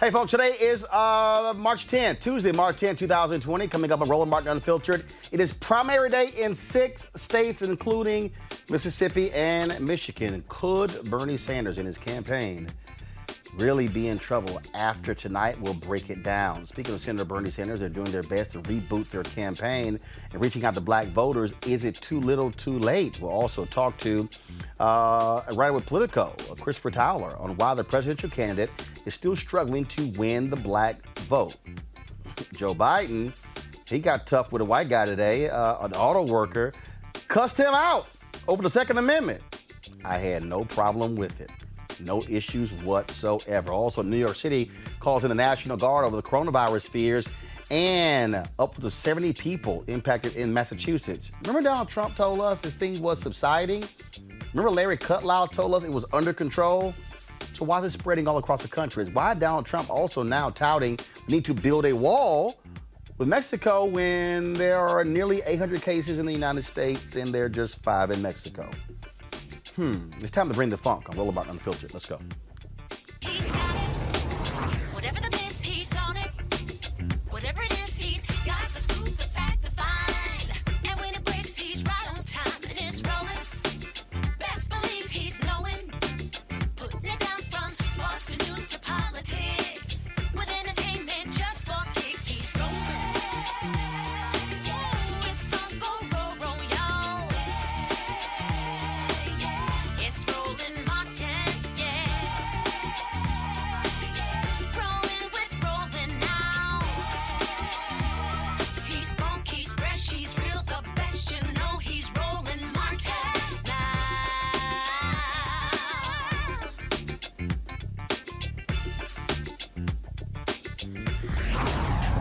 Hey, folks, today is March 10th, Tuesday, March 10th, 2020. Coming up on Roland Martin Unfiltered. It is primary day in 6 states, including Mississippi and Michigan. Could Bernie Sanders and his campaign really be in trouble after tonight? We'll break it down. Speaking of Senator Bernie Sanders, they're doing their best to reboot their campaign and reaching out to black voters. Is it too little, too late? We'll also talk to a writer with Politico, Christopher Towler, on why the presidential candidate is still struggling to win the black vote. Joe Biden, he got tough with a white guy today, an auto worker, cussed him out over the Second Amendment. I had no problem with it. No issues whatsoever. Also, New York City calls in the National Guard over the coronavirus fears, and up to 70 people impacted in Massachusetts. Remember Donald Trump told us this thing was subsiding? Remember Larry Kudlow told us it was under control? So why is it spreading all across the country? Is why Donald Trump also now touting the need to build a wall with Mexico when there are nearly 800 cases in the United States and there are just 5 in Mexico? It's time to bring the funk on Roland Martin Unfiltered. Let's go. He's got it. Whatever the miss, he's on it. Whatever it is, he's got the scoop, the fact, the find. And when it breaks, he's right on time and it's rolling. Best believe he's knowing. Putting it down from sports to news to politics. With entertainment just for kicks, he's rolling. It's on go, roll, roll, y'all. It's Roland Martin, yeah. Rolling with Roland now. He's funk, he's fresh, he's real, the best, you know he's Roland Martin now.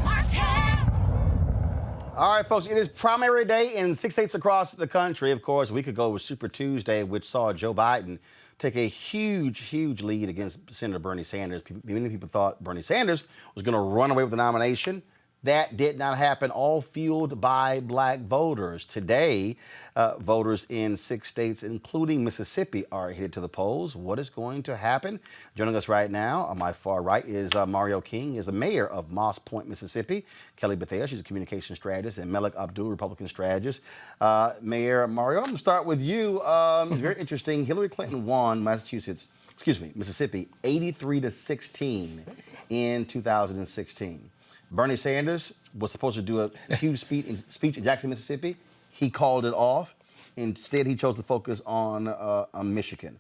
Martin! All right, folks, it is primary day in 6 states across the country. Of course, a week ago was Super Tuesday, which saw Joe Biden take a huge lead against Senator Bernie Sanders. Many people thought Bernie Sanders was going to run away with the nomination. That did not happen, all fueled by black voters. Today, voters in 6 states, including Mississippi, are headed to the polls. What is going to happen? Joining us right now on my far right is Mario King, is the mayor of Moss Point, Mississippi. Kelly Bethea, she's a communication strategist, and Melik Abdul, Republican strategist. Mayor Mario, I'm going to start with you. It's very interesting. Hillary Clinton won Mississippi, 83-16 in 2016. Bernie Sanders was supposed to do a huge speech in Jackson, Mississippi. He called it off. Instead, he chose to focus on Michigan.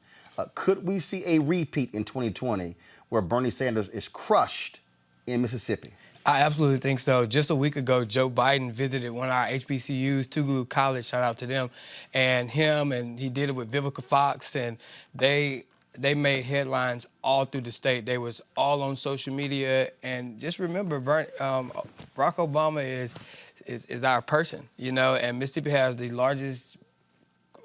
Could we see a repeat in 2020 where Bernie Sanders is crushed in Mississippi? I absolutely think so. Just a week ago, Joe Biden visited one of our HBCUs, Tougaloo College, shout out to them, and he did it with Vivica Fox, and they made headlines all through the state. They was all on social media, and just remember, Barack Obama is our person, you know, and Mississippi has the largest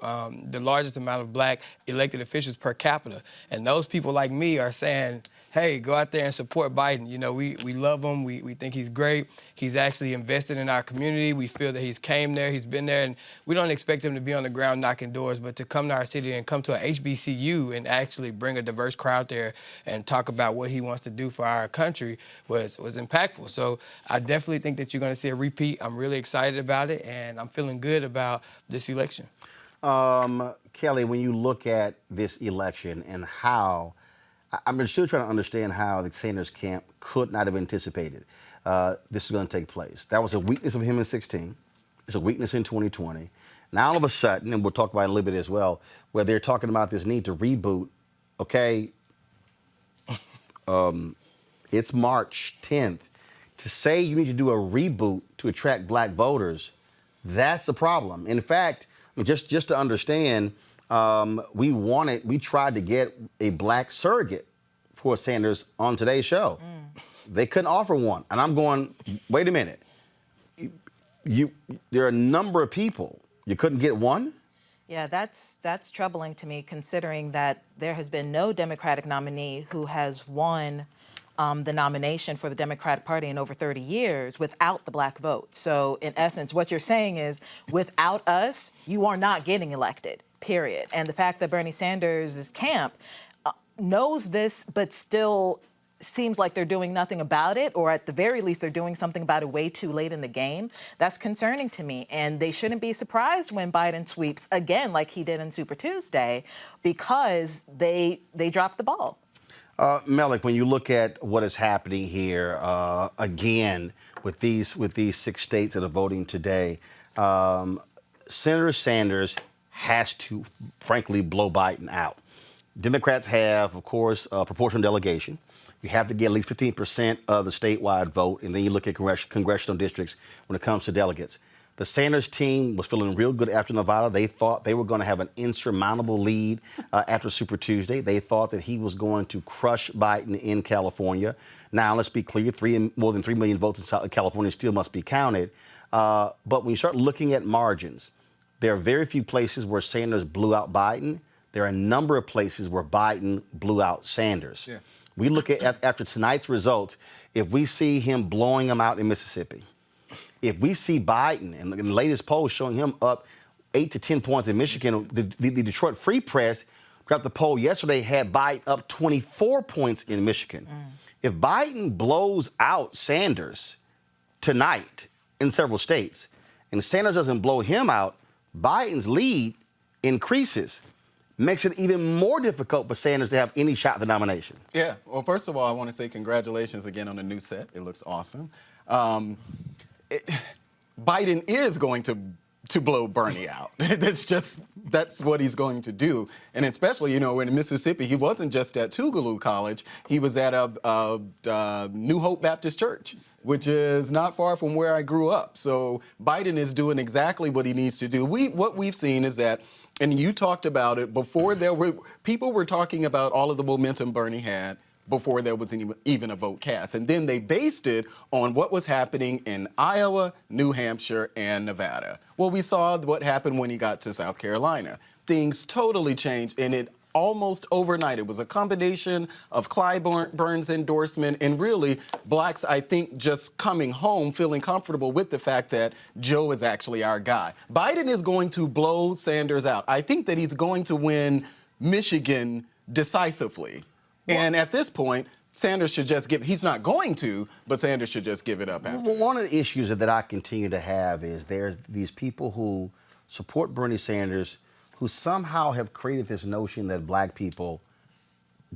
amount of black elected officials per capita, and those people like me are saying, hey, go out there and support Biden. You know, we love him. We think he's great. He's actually invested in our community. We feel that he's came there, he's been there, and we don't expect him to be on the ground knocking doors, but to come to our city and come to a HBCU and actually bring a diverse crowd there and talk about what he wants to do for our country was impactful. So I definitely think that you're going to see a repeat. I'm really excited about it, and I'm feeling good about this election. Kelly, when you look at this election and how I'm still trying to understand how the Sanders camp could not have anticipated this was going to take place. That was a weakness of him in 2016. It's a weakness in 2020. Now, all of a sudden, and we'll talk about it a little bit as well, where they're talking about this need to reboot. Okay, it's March 10th. To say you need to do a reboot to attract black voters, that's a problem. In fact, just to understand, we tried to get a black surrogate for Sanders on today's show. They couldn't offer one. And I'm going, wait a minute. There are a number of people. You couldn't get one? Yeah, that's troubling to me, considering that there has been no Democratic nominee who has won the nomination for the Democratic Party in over 30 years without the black vote. So in essence, what you're saying is, without us, you are not getting elected, period. And the fact that Bernie Sanders' camp knows this, but still seems like they're doing nothing about it, or at the very least, they're doing something about it way too late in the game. That's concerning to me. And they shouldn't be surprised when Biden sweeps again, like he did in Super Tuesday, because they dropped the ball. Melik, when you look at what is happening here again with these 6 states that are voting today, Senator Sanders has to, frankly, blow Biden out. Democrats have, of course, a proportional delegation. You have to get at least 15% of the statewide vote, and then you look at congressional districts when it comes to delegates. The Sanders team was feeling real good after Nevada. They thought they were going to have an insurmountable lead after Super Tuesday. They thought that he was going to crush Biden in California. Now, let's be clear, more than 3 million votes in California still must be counted. But when you start looking at margins, there are very few places where Sanders blew out Biden. There are a number of places where Biden blew out Sanders. Yeah. We look at, after tonight's results, if we see him blowing them out in Mississippi, if we see Biden, and the latest poll showing him up 8 to 10 points in Michigan, the Detroit Free Press dropped the poll yesterday, had Biden up 24 points in Michigan. If Biden blows out Sanders tonight in several states, and Sanders doesn't blow him out, Biden's lead increases. Makes it even more difficult for Sanders to have any shot at the nomination. Yeah. Well, first of all, I want to say congratulations again on the new set. It looks awesome. Biden is going to blow Bernie out. That's what he's going to do. And especially, in Mississippi, he wasn't just at Tougaloo College. He was at a New Hope Baptist Church, which is not far from where I grew up. So Biden is doing exactly what he needs to do. What we've seen is that, and you talked about it before, people were talking about all of the momentum Bernie had before there was even a vote cast. And then they based it on what was happening in Iowa, New Hampshire, and Nevada. Well, we saw what happened when he got to South Carolina. Things totally changed, and it almost overnight. It was a combination of Clyburn's endorsement and really blacks, I think, just coming home, feeling comfortable with the fact that Joe is actually our guy. Biden is going to blow Sanders out. I think that he's going to win Michigan decisively. And at this point, Sanders should just he's not going to, but Sanders should just give it up after. Well, one of the issues that I continue to have is there's these people who support Bernie Sanders who somehow have created this notion that black people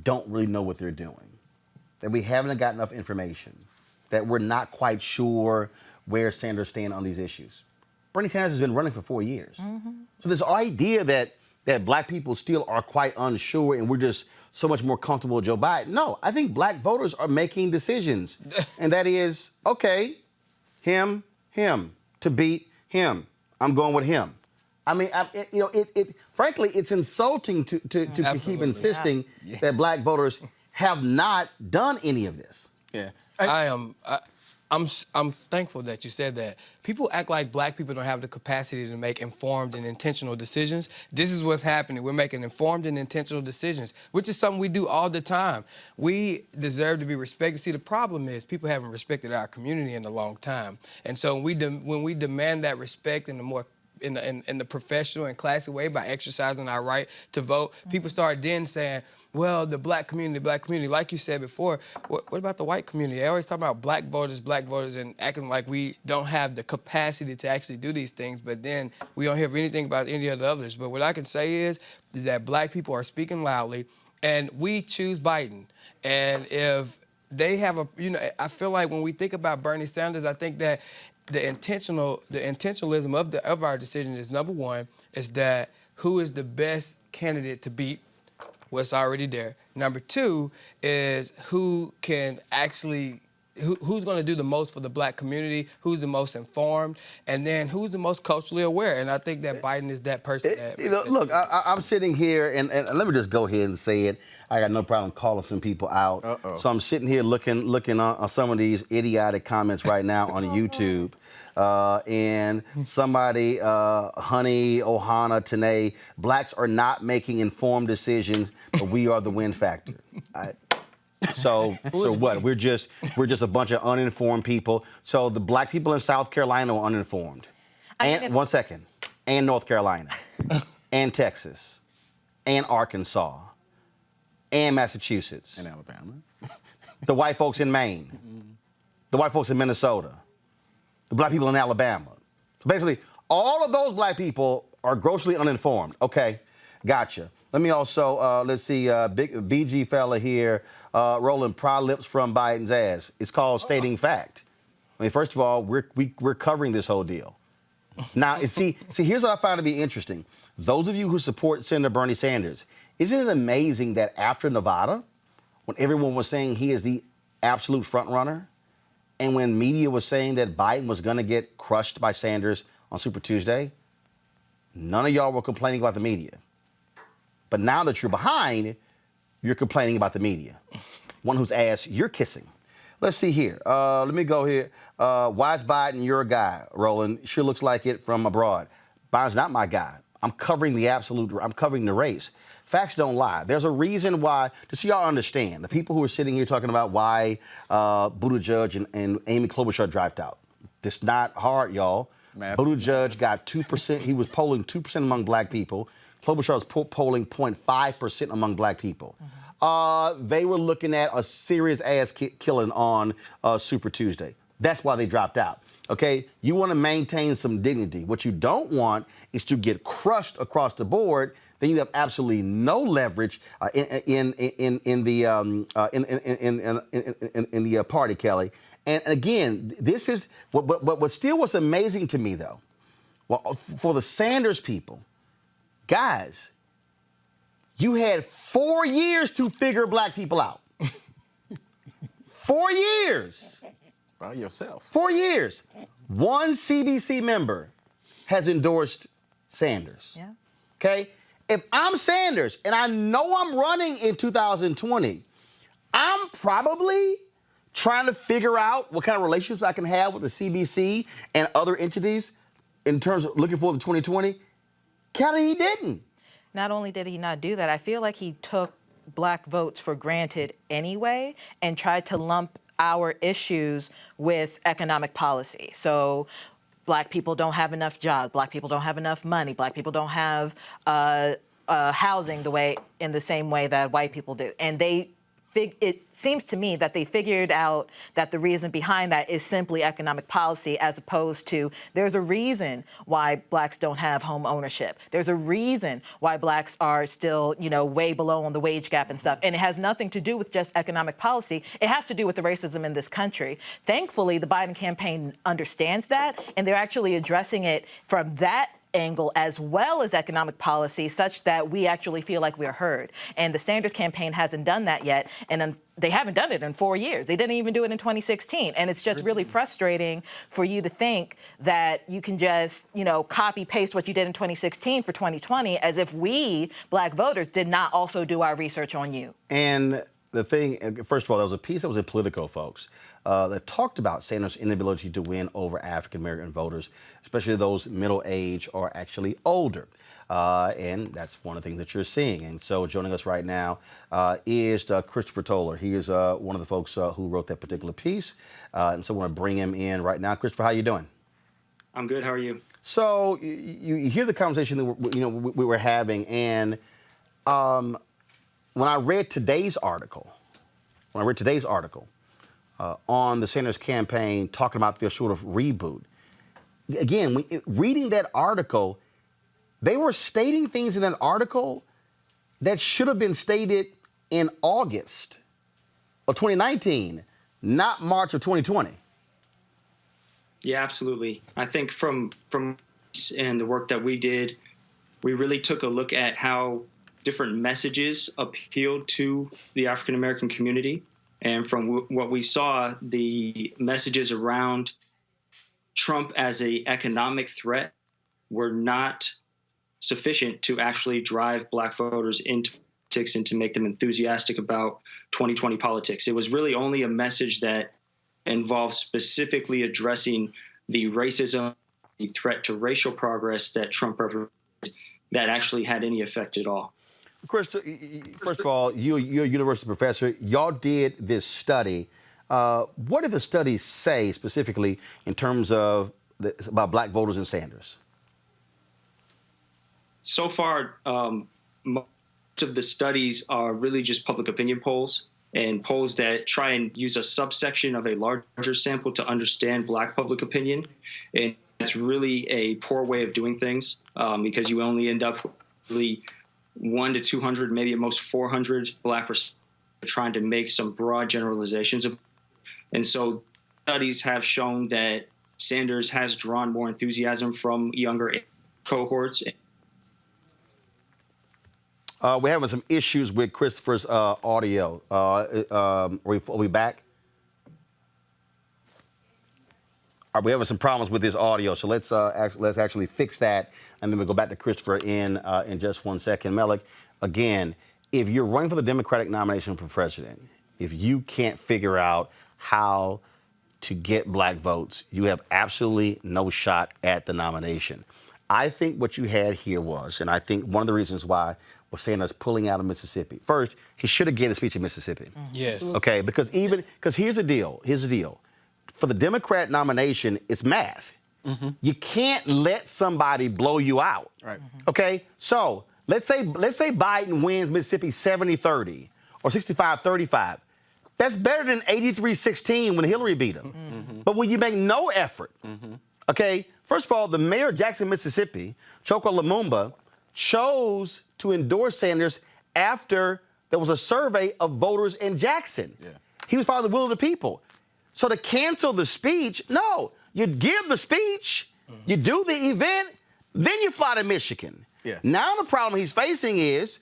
don't really know what they're doing, that we haven't got enough information, that we're not quite sure where Sanders stands on these issues. Bernie Sanders has been running for 4 years. So this idea that black people still are quite unsure and we're just so much more comfortable with Joe Biden. No, I think black voters are making decisions. And that is, okay, him, to beat him. I'm going with him. I mean, frankly, it's insulting to keep insisting that black voters have not done any of this. Yeah. I'm thankful that you said that. People act like black people don't have the capacity to make informed and intentional decisions. This is what's happening. We're making informed and intentional decisions, which is something we do all the time. We deserve to be respected. See, the problem is people haven't respected our community in a long time. And so when we demand that respect in the more in the professional and classy way by exercising our right to vote, people start then saying, well, the black community, like you said before, what about the white community? They always talk about black voters, and acting like we don't have the capacity to actually do these things, but then we don't hear anything about any of the others. But what I can say is that black people are speaking loudly, and we choose Biden. And if they have I feel like when we think about Bernie Sanders, I think that the intentionalism of our decision is, number one, is that who is the best candidate to beat what's already there. Number two is who can actually, who's going to do the most for the black community, who's the most informed, and then who's the most culturally aware. And I think that Biden is that person. Look, I'm sitting here, and let me just go ahead and say it. I got no problem calling some people out. So I'm sitting here looking on some of these idiotic comments right now on YouTube. And somebody, Honey, Ohana, Tanae, blacks are not making informed decisions, but we are the win factor. So what? We're just a bunch of uninformed people. So the black people in South Carolina are uninformed. And North Carolina, and Texas, and Arkansas, and Massachusetts, and Alabama. the white folks in Maine, the white folks in Minnesota, the black people in Alabama. So basically, all of those black people are grossly uninformed. Okay, gotcha. Let me also, let's see, big BG fella here, Roland, pry lips from Biden's ass. It's called stating fact. I mean, first of all, we're covering this whole deal. Now, see, here's what I find to be interesting. Those of you who support Senator Bernie Sanders, isn't it amazing that after Nevada, when everyone was saying he is the absolute front runner, and when media was saying that Biden was going to get crushed by Sanders on Super Tuesday, none of y'all were complaining about the media. But now that you're behind, you're complaining about the media. One whose ass you're kissing. Let's see here. Let me go here. Why is Biden your guy, Roland? Sure looks like it from abroad. Biden's not my guy. I'm covering the race. Facts don't lie. There's a reason why, just so y'all understand, the people who are sitting here talking about why Buttigieg and Amy Klobuchar dropped out. It's not hard, y'all. Buttigieg got 2%. He was polling 2% among black people. Klobuchar was polling 0.5% among black people. They were looking at a serious ass killing on Super Tuesday. That's why they dropped out. Okay, you want to maintain some dignity. What you don't want is to get crushed across the board. Then you have absolutely no leverage in the party, Kelly. And again, this is what still was amazing to me, though. Well, for the Sanders people, guys, you had 4 years to figure black people out. 4 years. By yourself. 4 years. One CBC member has endorsed Sanders. Yeah. Okay? If I'm Sanders and I know I'm running in 2020, I'm probably trying to figure out what kind of relationships I can have with the CBC and other entities in terms of looking for the 2020. Kelly, he didn't. Not only did he not do that, I feel like he took black votes for granted anyway and tried to lump our issues with economic policy. So black people don't have enough jobs, black people don't have enough money, black people don't have housing in the same way that white people do. And it seems to me that they figured out that the reason behind that is simply economic policy, as opposed to there's a reason why blacks don't have home ownership. There's a reason why blacks are still, way below on the wage gap and stuff. And it has nothing to do with just economic policy. It has to do with the racism in this country. Thankfully, the Biden campaign understands that, and they're actually addressing it from that angle as well as economic policy, such that we actually feel like we're heard. And the Sanders campaign hasn't done that yet, and they haven't done it in 4 years. They didn't even do it in 2016. And it's just really frustrating for you to think that you can just, copy paste what you did in 2016 for 2020, as if we, black voters, did not also do our research on you. And the thing, first of all, there was a piece that was in Politico, folks, that talked about Sanders' inability to win over African-American voters, especially those middle-aged or actually older. And that's one of the things that you're seeing. And so joining us right now is Christopher Toller. He is one of the folks who wrote that particular piece. And so I want to bring him in right now. Christopher, how you doing? I'm good. How are you? So you hear the conversation that we were having, and when I read today's article, on the Sanders campaign talking about their sort of reboot, again, reading that article, they were stating things in that article that should have been stated in August of 2019, not March of 2020. Yeah, absolutely. I think from and the work that we did, we really took a look at how different messages appealed to the African American community. And from what we saw, the messages around Trump as an economic threat were not sufficient to actually drive black voters into politics and to make them enthusiastic about 2020 politics. It was really only a message that involved specifically addressing the racism, the threat to racial progress that Trump represented, that actually had any effect at all. Chris, first of all, you're a university professor. Y'all did this study. What did the study say specifically in terms of about black voters and Sanders? So far, most of the studies are really just public opinion polls. and polls that try and use a subsection of a larger sample to understand Black public opinion. And that's really a poor way of doing things, because you only end up really 100 to 200, maybe at most 400 Black trying to make some broad generalizations. And so studies have shown that Sanders has drawn more enthusiasm from younger cohorts. We're having some issues with Christopher's audio. Are we back? We having some problems with this audio, so let's actually fix that, and then we'll go back to Christopher in just 1 second. Malik, again, if you're running for the Democratic nomination for president, if you can't figure out how to get Black votes, you have absolutely no shot at the nomination. I think what you had here was, and I think one of the reasons why was Sanders pulling out of Mississippi. First, he should have given a speech in Mississippi. Yes. Okay, because here's the deal. For the Democrat nomination, it's math. You can't let somebody blow you out. Right. Okay? So let's say Biden wins Mississippi 70-30 or 65-35. That's better than 83-16 when Hillary beat him. But when you make no effort, okay, first of all, the mayor of Jackson, Mississippi, Choko Lumumba, chose to endorse Sanders after there was a survey of voters in Jackson. Yeah. He was following the will of the people. So to cancel the speech, no, you give the speech, you do the event, then you fly to Michigan. Yeah. Now the problem he's facing is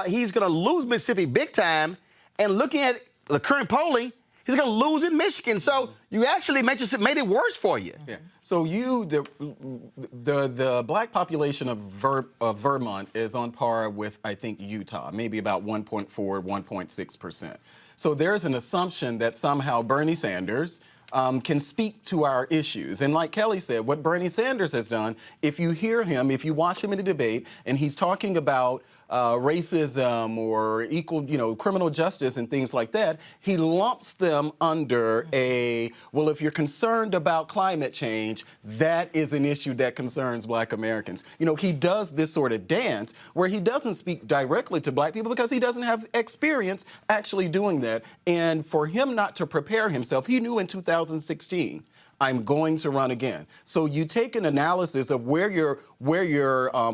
he's going to lose Mississippi big time, and looking at the current polling, he's going to lose in Michigan. So you actually made it worse for you. Yeah. So the Black population of Vermont is on par with, I think, Utah, maybe about 1.4, 1.6%. So there's an assumption that somehow Bernie Sanders can speak to our issues. And like Kelly said, what Bernie Sanders has done, if you hear him, if you watch him in a debate, and he's talking about racism or equal, criminal justice and things like that, he lumps them under well, if you're concerned about climate change, that is an issue that concerns Black Americans. He does this sort of dance where he doesn't speak directly to Black people because he doesn't have experience actually doing that. And for him not to prepare himself, he knew in 2016, I'm going to run again. So you take an analysis of where your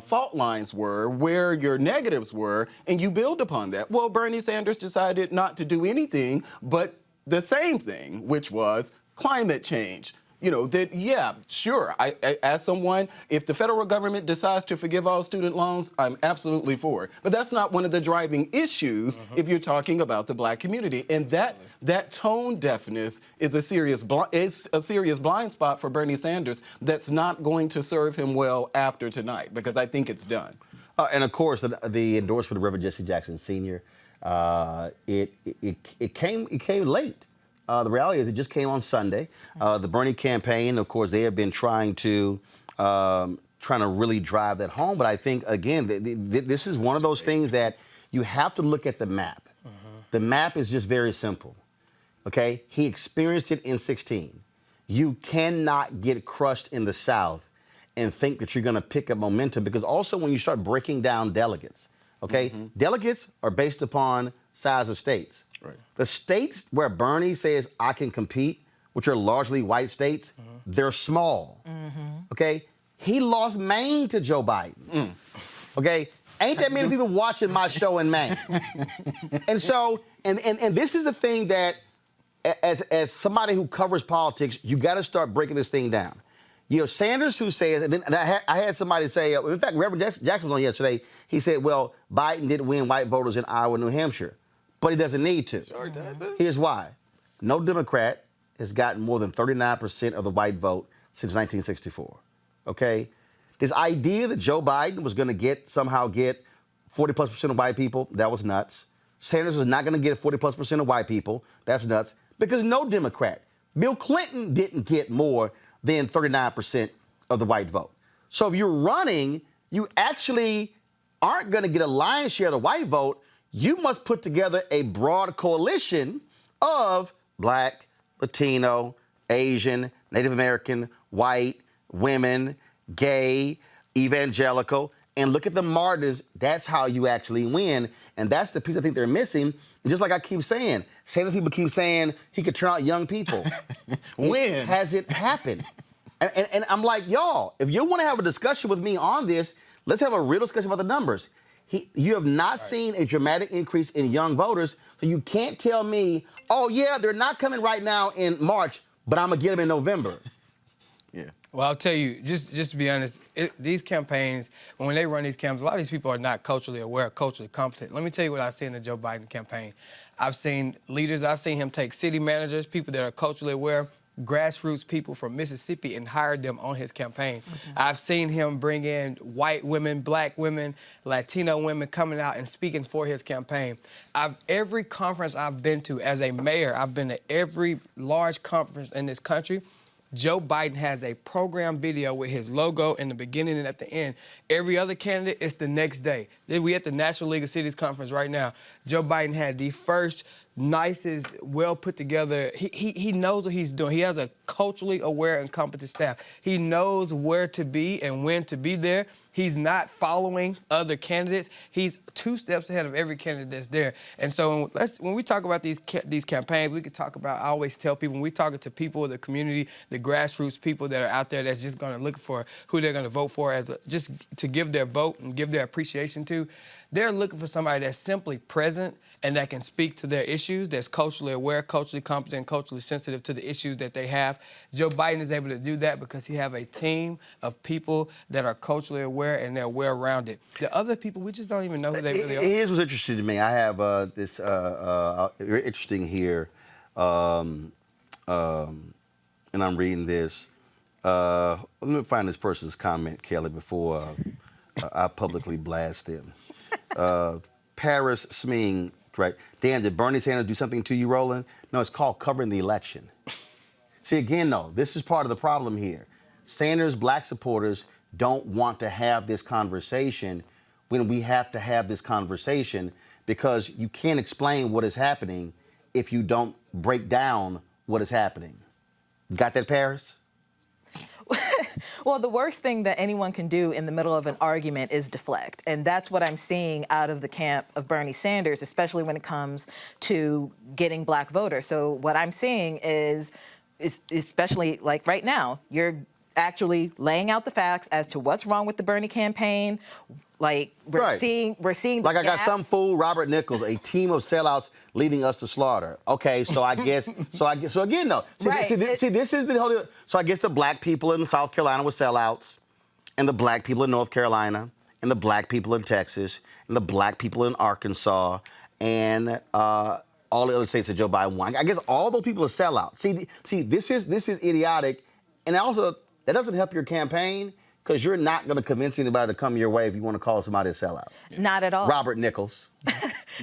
fault lines were, where your negatives were, and you build upon that. Well, Bernie Sanders decided not to do anything but the same thing, which was climate change. Sure, I, as someone, if the federal government decides to forgive all student loans, I'm absolutely for it. But that's not one of the driving issues if you're talking about the Black community. And that tone deafness is a serious blind spot for Bernie Sanders that's not going to serve him well after tonight, because I think it's done. And of course, the endorsement of Reverend Jesse Jackson Sr. It came late. The reality is it just came on Sunday. The Bernie campaign, of course, they have been trying to really drive that home. But I think, again, this is one of those things that you have to look at the map. The map is just very simple. Okay? He experienced it in 16. You cannot get crushed in the South and think that you're going to pick up momentum, because also when you start breaking down delegates, okay, delegates are based upon size of states. Right. The states where Bernie says I can compete, which are largely white states, they're small. Okay? He lost Maine to Joe Biden. Okay? Ain't that many people watching my show in Maine? And so, and this is the thing that, as somebody who covers politics, you got to start breaking this thing down. Sanders, who says, and I had somebody say, in fact, Reverend Jackson was on yesterday, he said, well, Biden didn't win white voters in Iowa and New Hampshire. But he doesn't need to. Sure doesn't. Here's why. No Democrat has gotten more than 39% of the white vote since 1964. Okay? This idea that Joe Biden was going to somehow get 40+% of white people, that was nuts. Sanders was not going to get 40+% of white people, that's nuts. Because no Democrat, Bill Clinton didn't get more than 39% of the white vote. So if you're running, you actually aren't going to get a lion's share of the white vote. You must put together a broad coalition of Black, Latino, Asian, Native American, white, women, gay, evangelical, and look at the martyrs. That's how you actually win. And that's the piece I think they're missing. And just like I keep saying, Sanders people keep saying he could turn out young people. When? Has it happened? And I'm like, y'all, if you want to have a discussion with me on this, let's have a real discussion about the numbers. You have not seen a dramatic increase in young voters, so you can't tell me, oh, yeah, they're not coming right now in March, but I'm going to get them in November. Yeah. Well, I'll tell you, just to be honest, these campaigns, when they run these campaigns, a lot of these people are not culturally aware, culturally competent. Let me tell you what I've seen in the Joe Biden campaign. I've seen leaders, I've seen him take city managers, people that are culturally aware, grassroots people from Mississippi, and hire them on his campaign. I've seen him bring in white women, black women, Latino women coming out and speaking for his campaign. Every conference I've been to as a mayor, I've been to every large conference in this country. Joe Biden has a program video with his logo in the beginning and at the end. Every other candidate, it's the next day. We at the National League of Cities conference right now. Joe Biden had the first, nicest, well put together. He knows what he's doing. He has a culturally aware and competent staff. He knows where to be and when to be there. He's not following other candidates. He's 2 steps ahead of every candidate that's there. And so when we talk about these campaigns, we could talk about, I always tell people, when we talk to people, the community, the grassroots people that are out there that's just going to look for who they're going to vote for just to give their vote and give their appreciation to, they're looking for somebody that's simply present and that can speak to their issues, that's culturally aware, culturally competent, culturally sensitive to the issues that they have. Joe Biden is able to do that because he have a team of people that are culturally aware and they're well-rounded. The other people, we just don't even know who they really are. Here's what's interesting to me. I have this very interesting here, and I'm reading this. Let me find this person's comment, Kelly, before I publicly blast them. Paris Sming, right? Dan, did Bernie Sanders do something to you, Roland? No, it's called covering the election. See, again, though, this is part of the problem here. Sanders' black supporters don't want to have this conversation when we have to have this conversation because you can't explain what is happening if you don't break down what is happening. Got that, Paris? Well, the worst thing that anyone can do in the middle of an argument is deflect. And that's what I'm seeing out of the camp of Bernie Sanders, especially when it comes to getting black voters. So what I'm seeing is especially like right now, you're actually laying out the facts as to what's wrong with the Bernie campaign. Like we're seeing like I got gaps. some fool, Robert Nichols, a team of sellouts leading us to slaughter. Okay, so I guess so again though. This is the whole. So I guess the black people in South Carolina were sellouts, and the black people in North Carolina, and the black people in Texas, and the black people in Arkansas, and all the other states that Joe Biden won. I guess all those people are sellouts. See, this is idiotic, and also that doesn't help your campaign. Because you're not going to convince anybody to come your way if you want to call somebody a sellout. Not at all. Robert Nichols.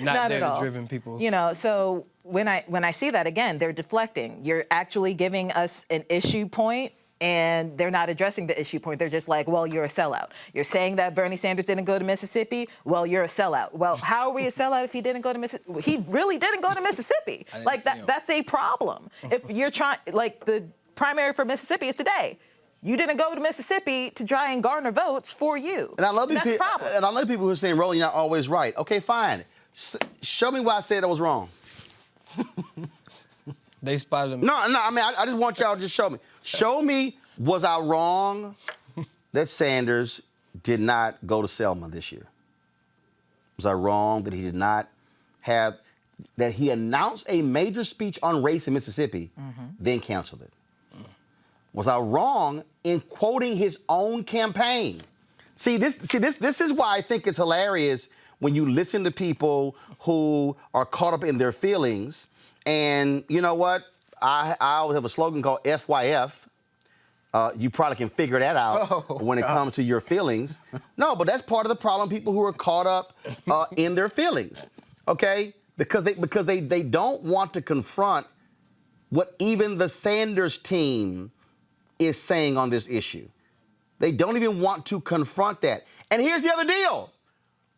Not at all. data-driven people. You know, so when I see that, again, they're deflecting. You're actually giving us an issue point, and they're not addressing the issue point. They're just like, well, you're a sellout. You're saying that Bernie Sanders didn't go to Mississippi? Well, you're a sellout. Well, how are we a sellout if he didn't go to Mississippi? He really didn't go to Mississippi. Like, that's a problem. If you're trying, like, the primary for Mississippi is today. You didn't go to Mississippi to try and garner votes for you. And I love that's the problem. And I love people who are saying, Roland, you're not always right. Okay, fine. Show me why I said I was wrong. They spotted him. No, I mean, I just want y'all to just show me. Show me, was I wrong that Sanders did not go to Selma this year? Was I wrong that he did not have, that he announced a major speech on race in Mississippi, then canceled it? Was I wrong in quoting his own campaign? This is why I think it's hilarious when you listen to people who are caught up in their feelings. And you know what? I always have a slogan called FYF. You probably can figure that out when it comes to your feelings. No, but that's part of the problem. People who are caught up in their feelings, okay? Because they don't want to confront what even the Sanders team is saying on this issue. They don't even want to confront that. And here's the other deal.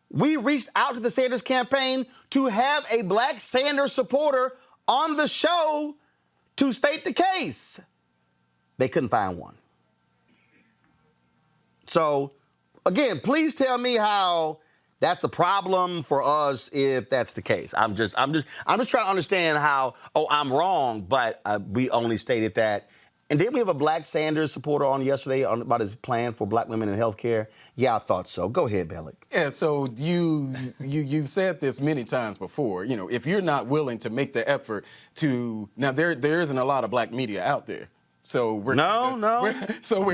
We reached out to the Sanders campaign to have a black Sanders supporter on the show to state the case. They couldn't find one. So Again, please tell me how that's a problem for us if that's the case. I'm just trying to understand how. Oh, I'm wrong, but we only stated that. And didn't we have a Black Sanders supporter on yesterday about his plan for Black women in healthcare? Yeah, I thought so. Go ahead, Bellick. Yeah, so you've said this many times before. You know, if you're not willing to make the effort to there isn't a lot of Black media out there. So we're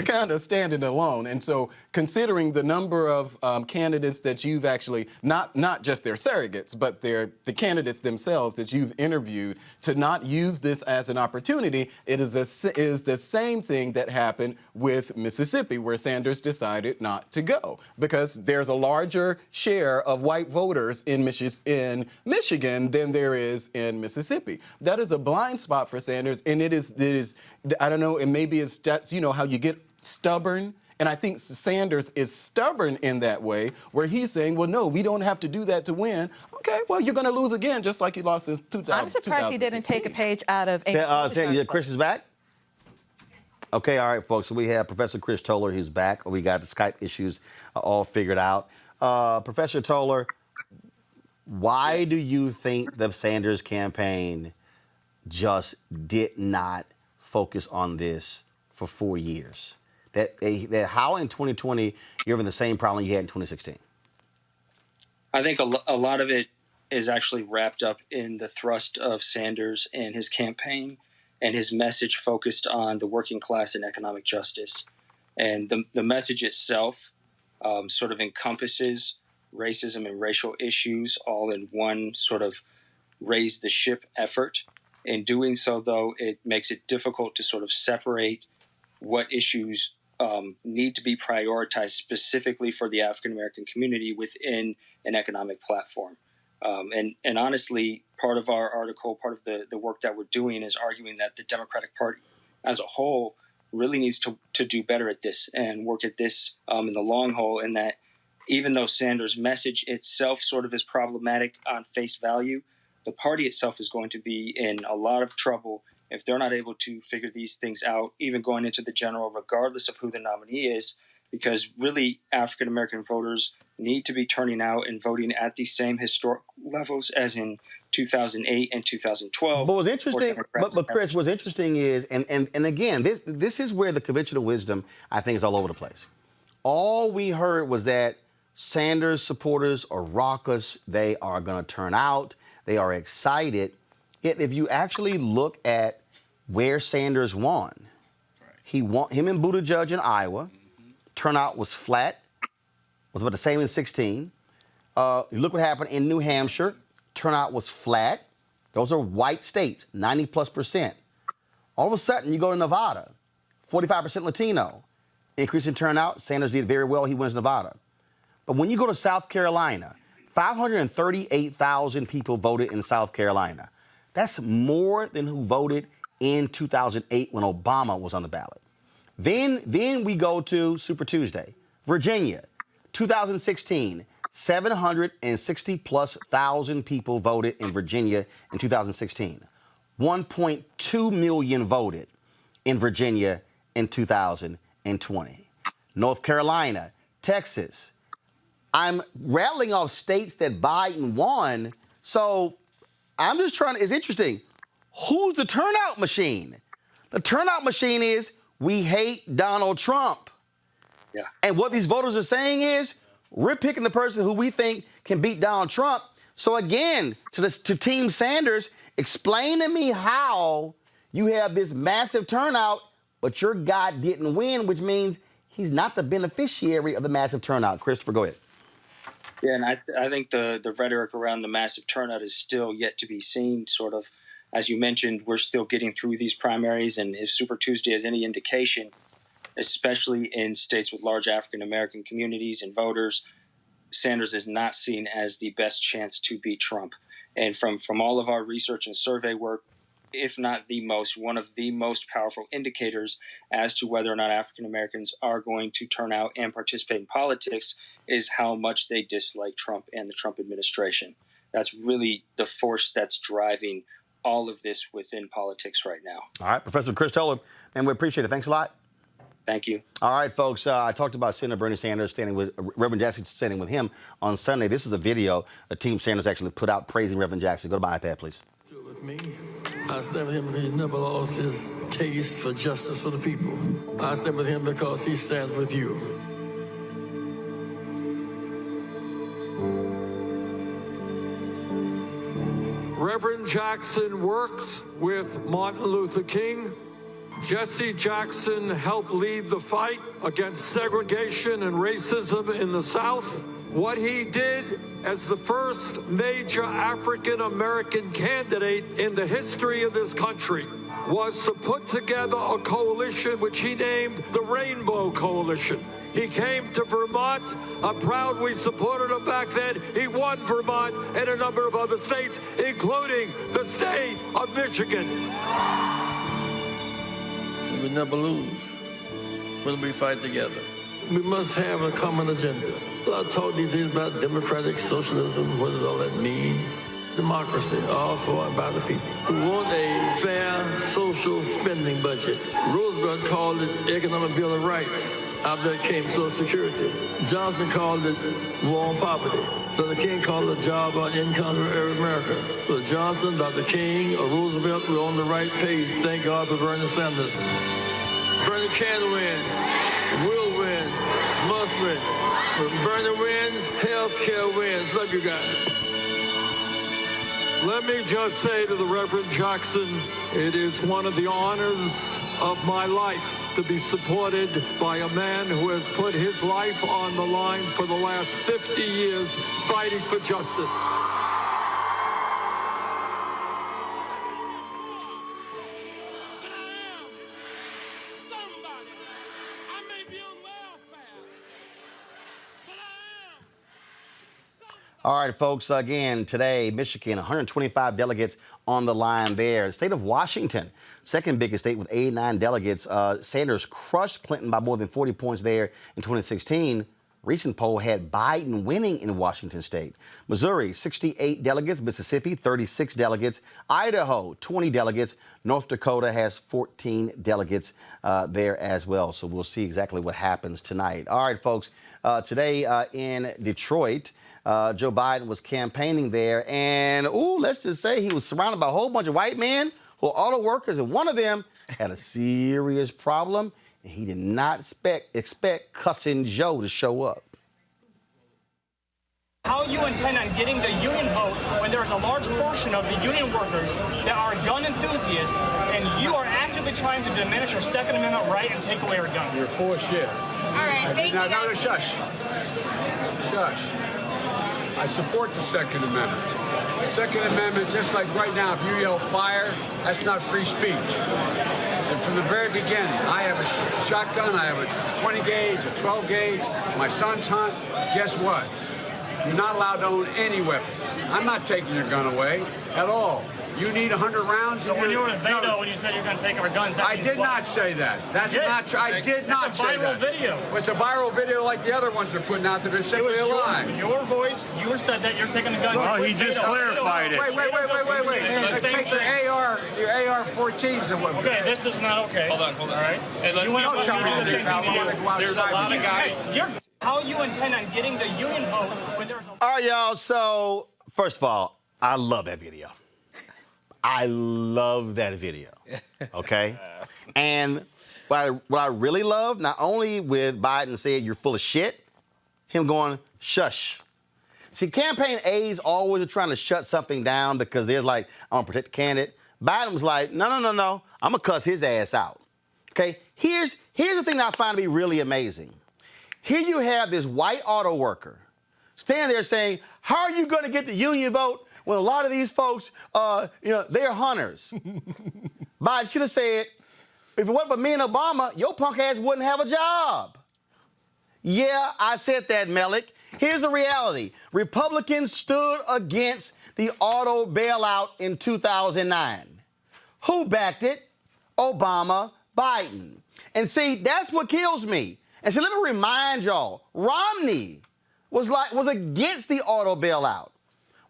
kind of standing alone. And so considering the number of candidates that you've actually, not just their surrogates, but the candidates themselves that you've interviewed, to not use this as an opportunity, it is the same thing that happened with Mississippi, where Sanders decided not to go. Because there's a larger share of white voters in Michigan than there is in Mississippi. That is a blind spot for Sanders, and it is I don't know, and maybe it's that's, you know, how you get stubborn. And I think Sanders is stubborn in that way, where he's saying, well, no, we don't have to do that to win. Okay, well, you're going to lose again, just like he lost in 2000. I'm surprised he didn't take a page out of Chris is back? Okay, all right, folks. So we have Professor Chris Toller. He's back. We got the Skype issues all figured out. Professor Toller, why do you think the Sanders campaign just did not focus on this for 4 years? That how in 2020 you're having the same problem you had in 2016? I think a lot of it is actually wrapped up in the thrust of Sanders and his campaign and his message focused on the working class and economic justice. And the message itself sort of encompasses racism and racial issues all in one sort of raise the ship effort. In doing so, though, it makes it difficult to sort of separate what issues need to be prioritized specifically for the African-American community within an economic platform. And honestly, part of our article, part of the work that we're doing is arguing that the Democratic Party as a whole really needs to do better at this and work at this in the long haul, and that even though Sanders' message itself sort of is problematic on face value, the party itself is going to be in a lot of trouble if they're not able to figure these things out, even going into the general, regardless of who the nominee is, because really African-American voters need to be turning out and voting at the same historic levels as in 2008 and 2012. But what's interesting, but Chris, what's interesting is, and again, this is where the conventional wisdom, I think, is all over the place. All we heard was that Sanders supporters are raucous. They are going to turn out. They are excited. Yet if you actually look at where Sanders won, him and Buttigieg in Iowa, turnout was flat, was about the same in 16. You look what happened in New Hampshire, turnout was flat. Those are white states, 90+%. All of a sudden, you go to Nevada, 45% Latino, increase in turnout. Sanders did very well. He wins Nevada. But when you go to South Carolina, 538,000 people voted in South Carolina. That's more than who voted in 2008 when Obama was on the ballot. Then we go to Super Tuesday, Virginia, 2016, 760,000+ people voted in Virginia in 2016. 1.2 million voted in Virginia in 2020. North Carolina, Texas. I'm rattling off states that Biden won, so I'm just trying to, it's interesting. Who's the turnout machine? The turnout machine is, we hate Donald Trump. Yeah. And what these voters are saying is, we're picking the person who we think can beat Donald Trump. So again, to Team Sanders, explain to me how you have this massive turnout, but your guy didn't win, which means he's not the beneficiary of the massive turnout. Christopher, go ahead. Yeah, and I think the rhetoric around the massive turnout is still yet to be seen, sort of. As you mentioned, we're still getting through these primaries, and if Super Tuesday is any indication, especially in states with large African-American communities and voters, Sanders is not seen as the best chance to beat Trump. And from all of our research and survey work, if not the most, one of the most powerful indicators as to whether or not African Americans are going to turn out and participate in politics is how much they dislike Trump and the Trump administration. That's really the force that's driving all of this within politics right now. All right, Professor Chris Toller, and we appreciate it. Thanks a lot. Thank you. All right, folks. I talked about Senator Bernie Sanders standing with Reverend Jackson, standing with him on Sunday. This is a video Team Sanders actually put out praising Reverend Jackson. Go to my iPad, please. With me, I stand with him because he's never lost his taste for justice for the people. I stand with him because he stands with you. Reverend Jackson worked with Martin Luther King. Jesse Jackson helped lead the fight against segregation and racism in the South. What he did as the first major African-American candidate in the history of this country was to put together a coalition which he named the Rainbow Coalition. He came to Vermont. I'm proud we supported him back then. He won Vermont and a number of other states, including the state of Michigan. We will never lose when we fight together. We must have a common agenda. I talk these days about democratic socialism. What does all that mean? Democracy, all for and by the people. We want a fair social spending budget. Roosevelt called it Economic Bill of Rights. Out there came Social Security. Johnson called it war on poverty. Dr. King called it job on income for every America. So Johnson, Dr. King, or Roosevelt were on the right page. Thank God for Bernie Sanders. Bernie can win, will win, must win. When Bernie wins, health care wins. Love you guys. Let me just say to the Reverend Jackson, it is one of the honors of my life to be supported by a man who has put his life on the line for the last 50 years fighting for justice. All right, folks, again, today, Michigan, 125 delegates on the line there. State of Washington, second biggest state with 89 delegates. Sanders crushed Clinton by more than 40 points there in 2016. Recent poll had Biden winning in Washington state. Missouri, 68 delegates. Mississippi, 36 delegates. Idaho, 20 delegates. North Dakota has 14 delegates there as well. So we'll see exactly what happens tonight. All right, folks, today in Detroit, Joe Biden was campaigning there, and let's just say he was surrounded by a whole bunch of white men who are auto workers, and one of them had a serious problem, and he did not expect Cussing Joe to show up. How you intend on getting the union vote when there's a large portion of the union workers that are gun enthusiasts, and you are actively trying to diminish our Second Amendment right and take away our guns? You're full of shit. All right, thank you. No, shush. Shush. I support the Second Amendment. The Second Amendment, just like right now, if you yell fire, that's not free speech. And from the very beginning, I have a shotgun, I have a 20 gauge, a 12 gauge, my son's hunt. Guess what? You're not allowed to own any weapon. I'm not taking your gun away at all. You need 100 rounds. So when you were in Beto, when you said you're going to take our guns, that I did not say that. That's not true. I did not say that. It's a viral video. It's a viral video like the other ones they're putting out there. They're simply a lie. Your voice, you said that you're taking the guns. Well, he just clarified it. Wait. Take your AR-14s and what? Okay, this is not okay. Hold on. All right. Hey, let's Don't tell me to go outside. There's a lot of guys. How you intend on getting the union vote when there's a... All right, y'all. So, first of all, I love that video. I love that video, okay? And what I really love, not only with Biden saying you're full of shit, him going, shush. See, campaign aides always are trying to shut something down because they're like, I want to protect the candidate. Biden was like, no, I'm going to cuss his ass out, okay? Here's the thing that I find to be really amazing. Here you have this white auto worker standing there saying, how are you going to get the union vote when a lot of these folks, they're hunters? Biden should have said, if it wasn't for me and Obama, your punk ass wouldn't have a job. Yeah, I said that, Melik. Here's the reality. Republicans stood against the auto bailout in 2009. Who backed it? Obama, Biden. And see, that's what kills me. And so let me remind y'all, Romney was against the auto bailout.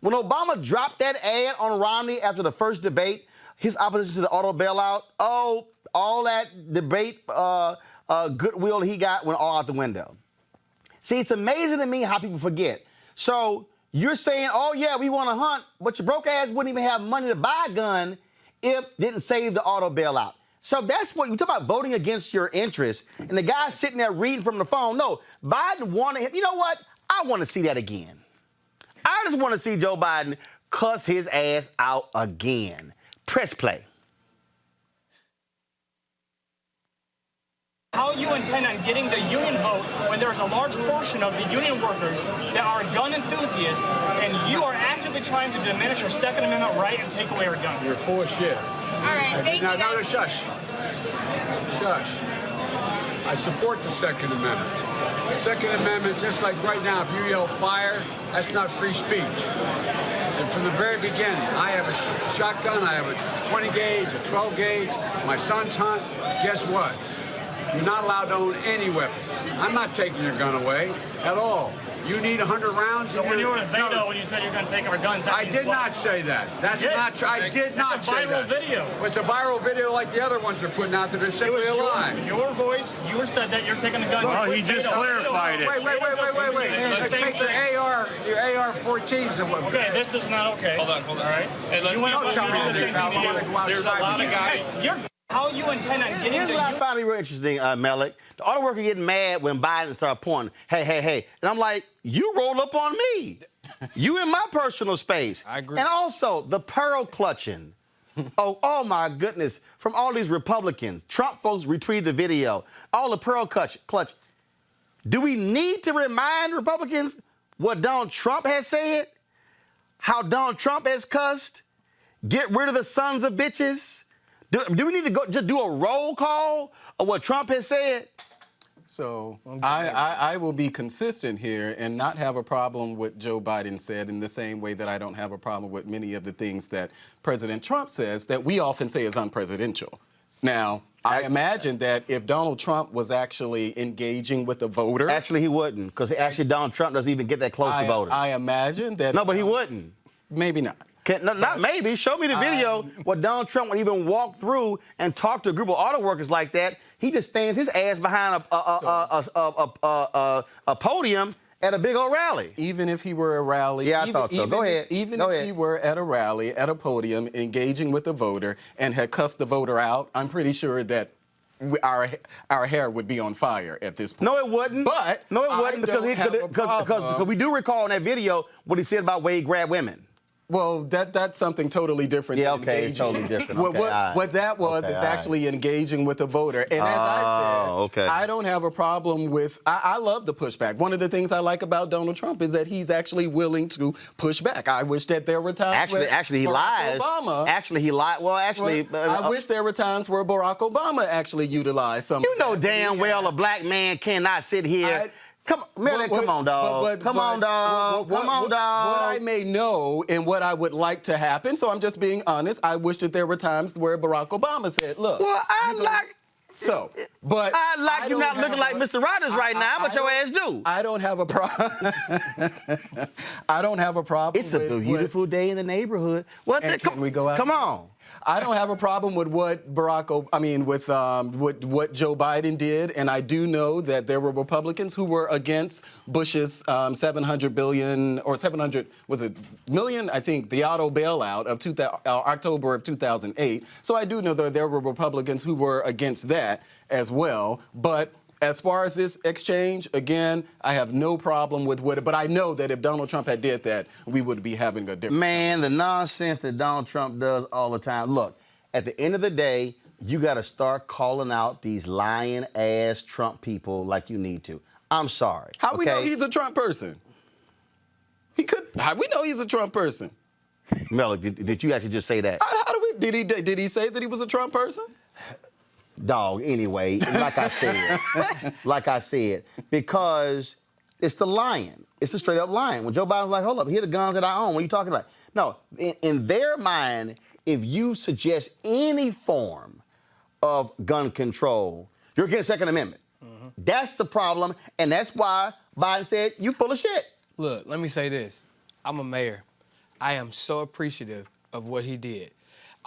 When Obama dropped that ad on Romney after the first debate, his opposition to the auto bailout, all that debate goodwill he got went all out the window. See, it's amazing to me how people forget. So you're saying, oh, yeah, we want to hunt, but your broke ass wouldn't even have money to buy a gun if didn't save the auto bailout. So that's what you talk about, voting against your interests. And the guy sitting there reading from the phone. No, Biden wanted him. You know what? I want to see that again. I just want to see Joe Biden cuss his ass out again. Press play. How you intend on getting the union vote when there's a large portion of the union workers that are gun enthusiasts, and you are actively trying to diminish your Second Amendment right and take away your guns? You're full of shit. All right, thank you. No, shush. Shush. I support the Second Amendment. The Second Amendment, just like right now, if you yell fire, that's not free speech. And from the very beginning, I have a shotgun, I have a 20 gauge, a 12 gauge, my sons hunt. Guess what? You're not allowed to own any weapon. I'm not taking your gun away at all. You need 100 rounds. So when you were in Beto, when you said you're going to take our guns, I did not say that. That's not true. I did not say that. It's a viral video. It's a viral video like the other ones they're putting out that are simply a lie. Your voice, you said that you're taking the gun. Well, he just clarified it. Wait. Take your AR-14s. Okay, this is not okay. Hold on. All right. Hey, let's Don't tell me anything, pal. I want to go outside. There's a lot of guys. How you intend on getting Here's what I found real interesting, Melik. The auto worker getting mad when Biden started pointing, hey. And I'm like, you roll up on me. You in my personal space. I agree. And also, the pearl clutching. oh, my goodness. From all these Republicans. Trump folks retweeted the video. All the pearl clutch. Do we need to remind Republicans what Donald Trump has said? How Donald Trump has cussed? Get rid of the sons of bitches? Do we need to go just do a roll call of what Trump has said? So I will be consistent here and not have a problem with Joe Biden said in the same way that I don't have a problem with many of the things that President Trump says that we often say is unpresidential. Now, I imagine that if Donald Trump was actually engaging with the voter... Actually, he wouldn't, because actually Donald Trump doesn't even get that close to voters. I imagine that... No, but he wouldn't. Maybe not. Not maybe. Show me the video where Donald Trump would even walk through and talk to a group of auto workers like that. He just stands his ass behind a podium at a big old rally. Even if he were a rally. Yeah, I thought so. Go ahead. Even if he were at a rally, at a podium, engaging with the voter and had cussed the voter out, I'm pretty sure that our hair would be on fire at this point. No, it wouldn't. But no, it wouldn't because we do recall in that video what he said about Wade grab women. Well, that's something totally different. Yeah, than okay, engaging. totally different. What that was is actually engaging with the voter. And as I said, I don't have a problem with, I love the pushback. One of the things I like about Donald Trump is that he's actually willing to push back. I wish that there were times where Actually, he lies. Obama, actually, he lied. Well, actually... I wish there were times where Barack Obama actually utilized some... You know damn well a black man cannot sit here... Come on, dog. Come on, dog. What I may know and what I would like to happen, so I'm just being honest, I wish that there were times where Barack Obama said, look... Well, I like you not looking like Mr. Rogers right now, but your ass do. I don't have a problem. I don't have a problem. It's a beautiful day in the neighborhood. Can we go out? Come on. I don't have a problem with what what Joe Biden did, and I do know that there were Republicans who were against Bush's 700 billion or 700 million, I think, the auto bailout of October of 2008. So I do know that there were Republicans who were against that as well, but. As far as this exchange, again, I have no problem with it, but I know that if Donald Trump had did that, we would be having a different... Man, the nonsense that Donald Trump does all the time. Look, at the end of the day, you got to start calling out these lying-ass Trump people like you need to. I'm sorry. How we know he's a Trump person? How we know he's a Trump person? Melik, did you actually just say that? Did he say that he was a Trump person? Dog, anyway, like I said, because it's the lying. It's the straight up lying. When Joe Biden's like, hold up, here are the guns that I own. What are you talking about? No, in their mind, if you suggest any form of gun control, you're against Second Amendment. Mm-hmm. That's the problem, and that's why Biden said, you full of shit. Look, let me say this. I'm a mayor. I am so appreciative of what he did.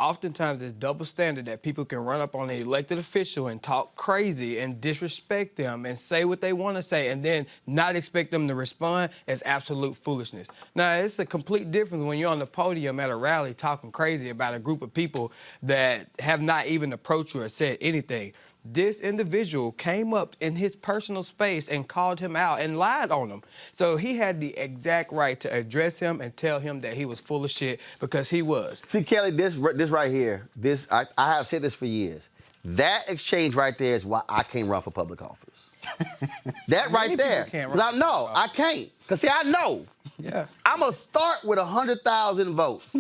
oftentimes it's double standard that people can run up on an elected official and talk crazy and disrespect them and say what they want to say and then not expect them to respond is absolute foolishness. Now, it's a complete difference when you're on the podium at a rally talking crazy about a group of people that have not even approached you or said anything. This individual came up in his personal space and called him out and lied on him. So he had the exact right to address him and tell him that he was full of shit because he was. See, Kelly, this right here, I have said this for years. That exchange right there is why I can't run for public office. That right there. Because I know I can't. Because, see, I know. Yeah. I'm going to start with 100,000 votes.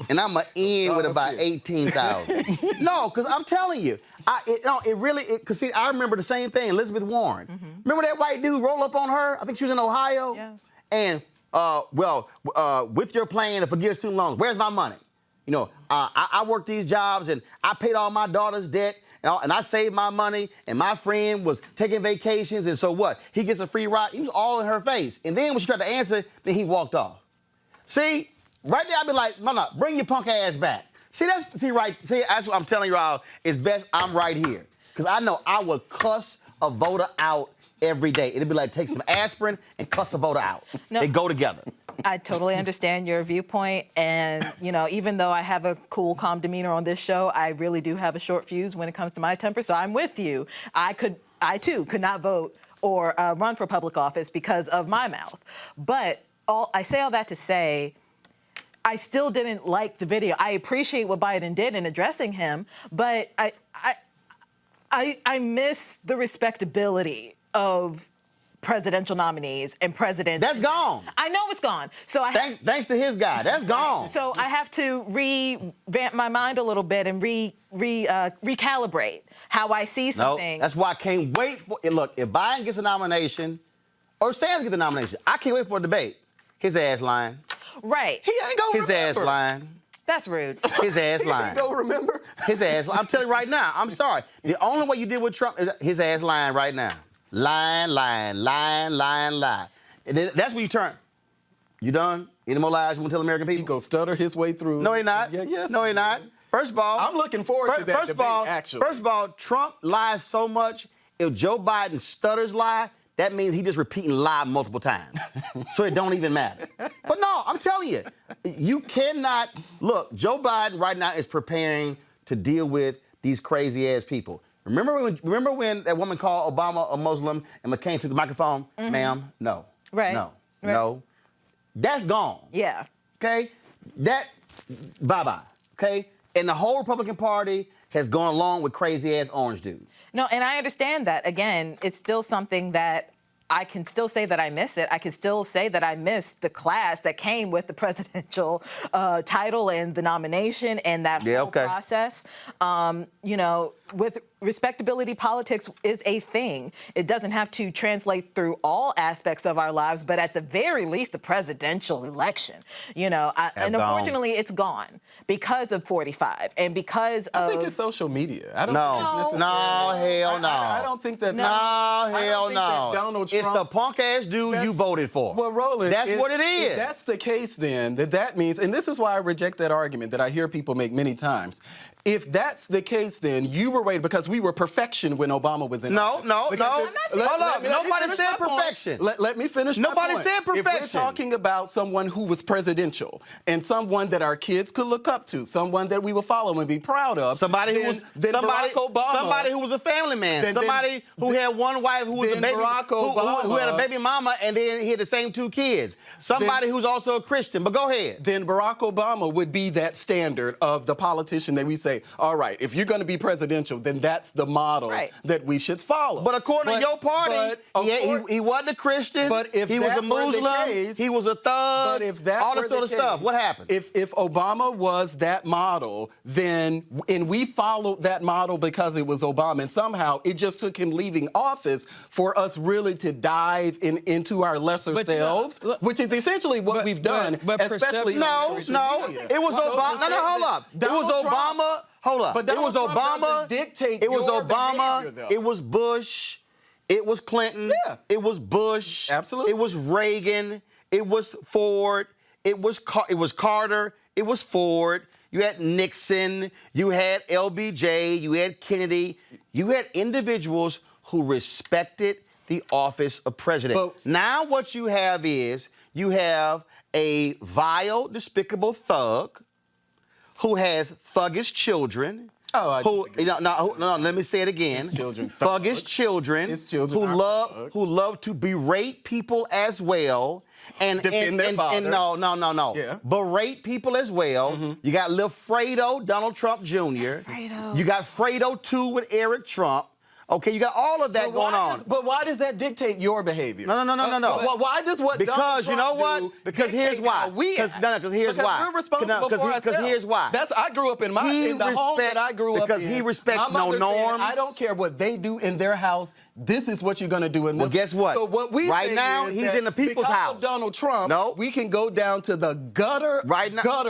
And I'm going to end with about 18,000. No, because I'm telling you. Because, see, I remember the same thing, Elizabeth Warren. Remember that white dude roll up on her? I think she was in Ohio. Yes. And, with your plan to forgive student loans, where's my money? You know, I worked these jobs and I paid all my daughter's debt and I saved my money and my friend was taking vacations and so what? He gets a free ride. He was all in her face. And then when she tried to answer, then he walked off. See, right there I'd be like, no, bring your punk ass back. See, that's what I'm telling you all. It's best I'm right here. Because I know I would cuss a voter out every day. It'd be like take some aspirin and cuss a voter out. No. They go together. I totally understand your viewpoint, and even though I have a cool, calm demeanor on this show, I really do have a short fuse when it comes to my temper. So I'm with you. I too could not vote or run for public office because of my mouth. But I say all that to say, I still didn't like the video. I appreciate what Biden did in addressing him, but I miss the respectability of presidential nominees and presidents. That's gone. I know it's gone. So thanks to his guy, that's gone. So I have to revamp my mind a little bit and recalibrate how I see something. No, that's why I can't wait for it. Look, if Biden gets a nomination, or Sanders gets a nomination, I can't wait for a debate. His ass lying. Right. He ain't gonna remember. His ass lying. That's rude. His ass lying. He ain't gonna remember. His ass. I'm telling you right now. I'm sorry. The only way you did with Trump is his ass lying right now. Lying. And then that's when you turn. You done? Any more lies you want to tell American people? He gonna stutter his way through. No, he not. Yeah, yes. No, he not. First of all, I'm looking forward to that debate, actually. First of all, Trump lies so much. If Joe Biden stutters lie, that means he just repeating lie multiple times. So it don't even matter. But no, I'm telling you, you cannot. Look, Joe Biden right now is preparing to deal with these crazy-ass people. Remember when that woman called Obama a Muslim and McCain took the microphone? Ma'am, no. Right. No. Right. No. That's gone. Yeah. Okay? Bye-bye. Okay? And the whole Republican Party has gone along with crazy-ass orange dude. No, and I understand that. Again, it's still something that I can still say that I miss it. I can still say that I miss the class that came with the presidential title and the nomination and that whole process. With respectability, politics is a thing. It doesn't have to translate through all aspects of our lives, but at the very least, the presidential election. And unfortunately, it's gone because of 45 and because of. I think it's social media. I don't think it's hell no. I don't think that. No, hell no. That Donald Trump. It's the punk ass dude you voted for. Well, Roland, that's what it is. If that's the case, then that means, and this is why I reject that argument that I hear people make many times. If that's the case, then you were waiting because we were perfection when Obama was in office. No. I'm not saying Hold up. Nobody said perfection. Let me finish my point. Nobody said perfection. If we're talking about someone who was presidential and someone that our kids could look up to, someone that we will follow and be proud of, Barack Obama, somebody who was a family man, somebody who had one wife who was a baby, who had a baby mama, and then he had the same two kids. Somebody who's also a Christian. But go ahead. Then Barack Obama would be that standard of the politician that we say, all right, if you're going to be presidential, then that's the model that we should follow. But according to your party, he wasn't a Christian. But if he was a Muslim, he was a thug, but if that all this sort of stuff. What happened? If Obama was that model, and we followed that model because it was Obama, and somehow it just took him leaving office for us really to dive into our lesser selves, which is essentially what we've done, especially on social media. It was Obama. No, hold up. It was Obama. Hold up. But it was Obama. Dictate it was your Obama. behavior, it was Bush. It was Clinton. Yeah. It was Bush. Absolutely. It was Reagan. It was Ford. It was Carter. It was Ford. you had Nixon, you had LBJ, you had Kennedy. You had individuals who respected the office of president. But- Now what you have is you have a vile, despicable thug who has thuggish children. No, let me say it again. His children Thuggish thugs. children, His children who are love thugs. who love to berate people as well. And Defend their father. No. Yeah. Berate people as well. You got Lil Fredo, Donald Trump Jr. Fredo. You got Fredo 2 with Eric Trump. Okay, you got all of that going on. But why does that dictate your behavior? No. Why does what Because Donald you know Trump what? do Because dictate here's why. how we act? Because here's Because why. we're responsible for ourselves. Because here's why. I grew up in the home that I grew up in. Because he respects my no mother said, norms. I don't care what they do in their house. This is what you're going to do in this. Well, guess what? So what we Right say now, is he's that in the people's because house. of Donald Trump, No. we can go down to the gutter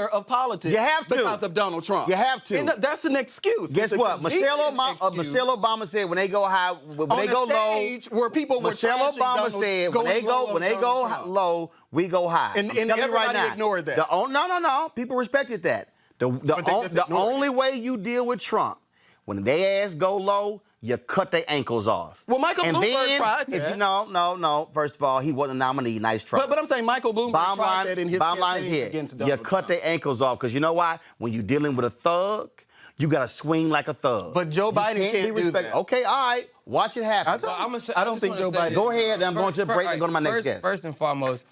of politics. You have to. Because of Donald Trump. You have to. And that's an excuse. Guess It's a what? Michelle convenient excuse. Obama said when they go high, when they On go the low. stage where people were Michelle trashing Obama Donald, said going low when they on go Donald Trump. low, we go high. And I'm telling you everybody right now, ignored that. No. People respected that. But they just The ignored only way you deal with Trump, when they ass go low, you cut their ankles off. Well, Michael and Bloomberg then, tried if that. you, no. First of all, he wasn't a nominee. Nice try. But I'm saying Michael Bloomberg tried that in his bottom line is campaigns here. against You Donald cut Trump. their ankles off because you know why? When you're dealing with a thug, you got to swing like a thug. But Joe You Biden be can't do respected. that. Okay, all right. Watch it happen. I don't think Joe Biden. Go ahead. Then I'm going to the break and go to my next guest. First and foremost,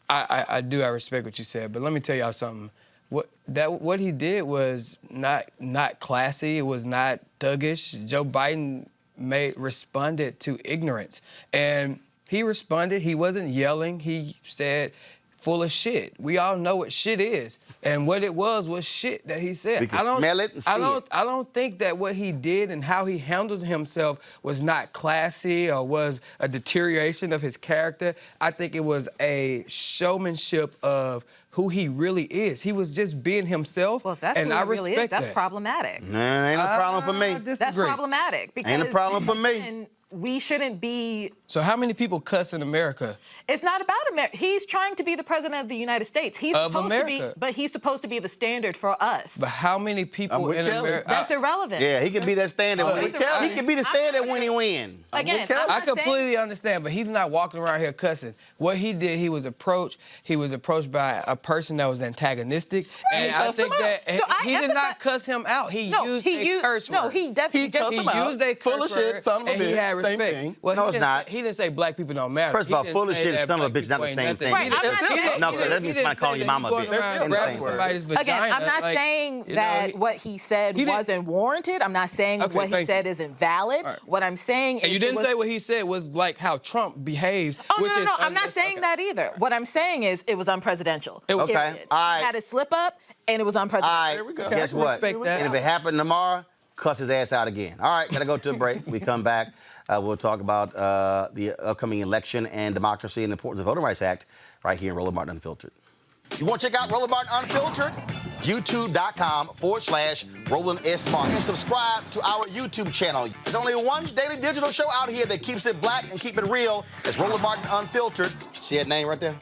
I respect what you said, but let me tell y'all something. What he did was not classy. It was not thuggish. Joe Biden responded to ignorance, and he responded. He wasn't yelling. He said, "Full of shit." We all know what shit is, and what it was shit that he said. We can smell it and see it. I don't think that what he did and how he handled himself was not classy or was a deterioration of his character. I think it was a showmanship of who he really is. He was just being himself. Well, if that's and who I he really is, respect that's that. problematic. Nah, ain't no problem for me. That's problematic because Ain't a problem for me. again, we shouldn't be. So how many people cuss in America? It's not about America. He's trying to be the president of the United States. He's Of supposed America. to be, but he's supposed to be the standard for us. But how many people with in Kelly. America? That's irrelevant. Yeah, he can be that standard. I'm He with Kelly. can be the standard when he win. Again, Kelly. I'm I not saying- completely understand, but he's not walking around here cussing. What he did, he was approached by a person that was antagonistic, and he I cussed think him that out. So I he did not empathize- cuss him out. He No, used he a used- curse word. no, he definitely cussed He him out. used a curse Full of shit, word, son of a and he bitch, had same respect. thing. Well, No, he it's didn't not. say- He didn't say black people don't matter. First of all, He didn't full of say shit, that son of a black bitch, not the people same ain't thing. nothing. Right, I'm not He saying- didn't- No, he 'cause that didn't means say somebody calling your that mama you a going bitch. around Same grabbing thing. somebody's vagina. Again, I'm not like, saying you know, that what he said he didn't- wasn't warranted. I'm not saying Okay, what he thank said you. isn't valid. Right. What I'm saying is And you it didn't was- say what he said was like how Trump behaves. Oh, which is no. I'm not saying that either. What I'm saying is it was unpresidential. Okay, Period. all right. He had a slip up, and it was unpresidential. All right, There we go. guess I what? respect that. And if it happened tomorrow, cuss his ass out again. All right, gotta go to a break. We come back. We'll talk about the upcoming election and democracy and the importance of the Voting Rights Act right here in Roland Martin Unfiltered. You want to check out Roland Martin Unfiltered? YouTube.com/Roland S. Martin. And subscribe to our YouTube channel. There's only one daily digital show out here that keeps it black and keep it real. It's Roland Martin Unfiltered. See that name right there?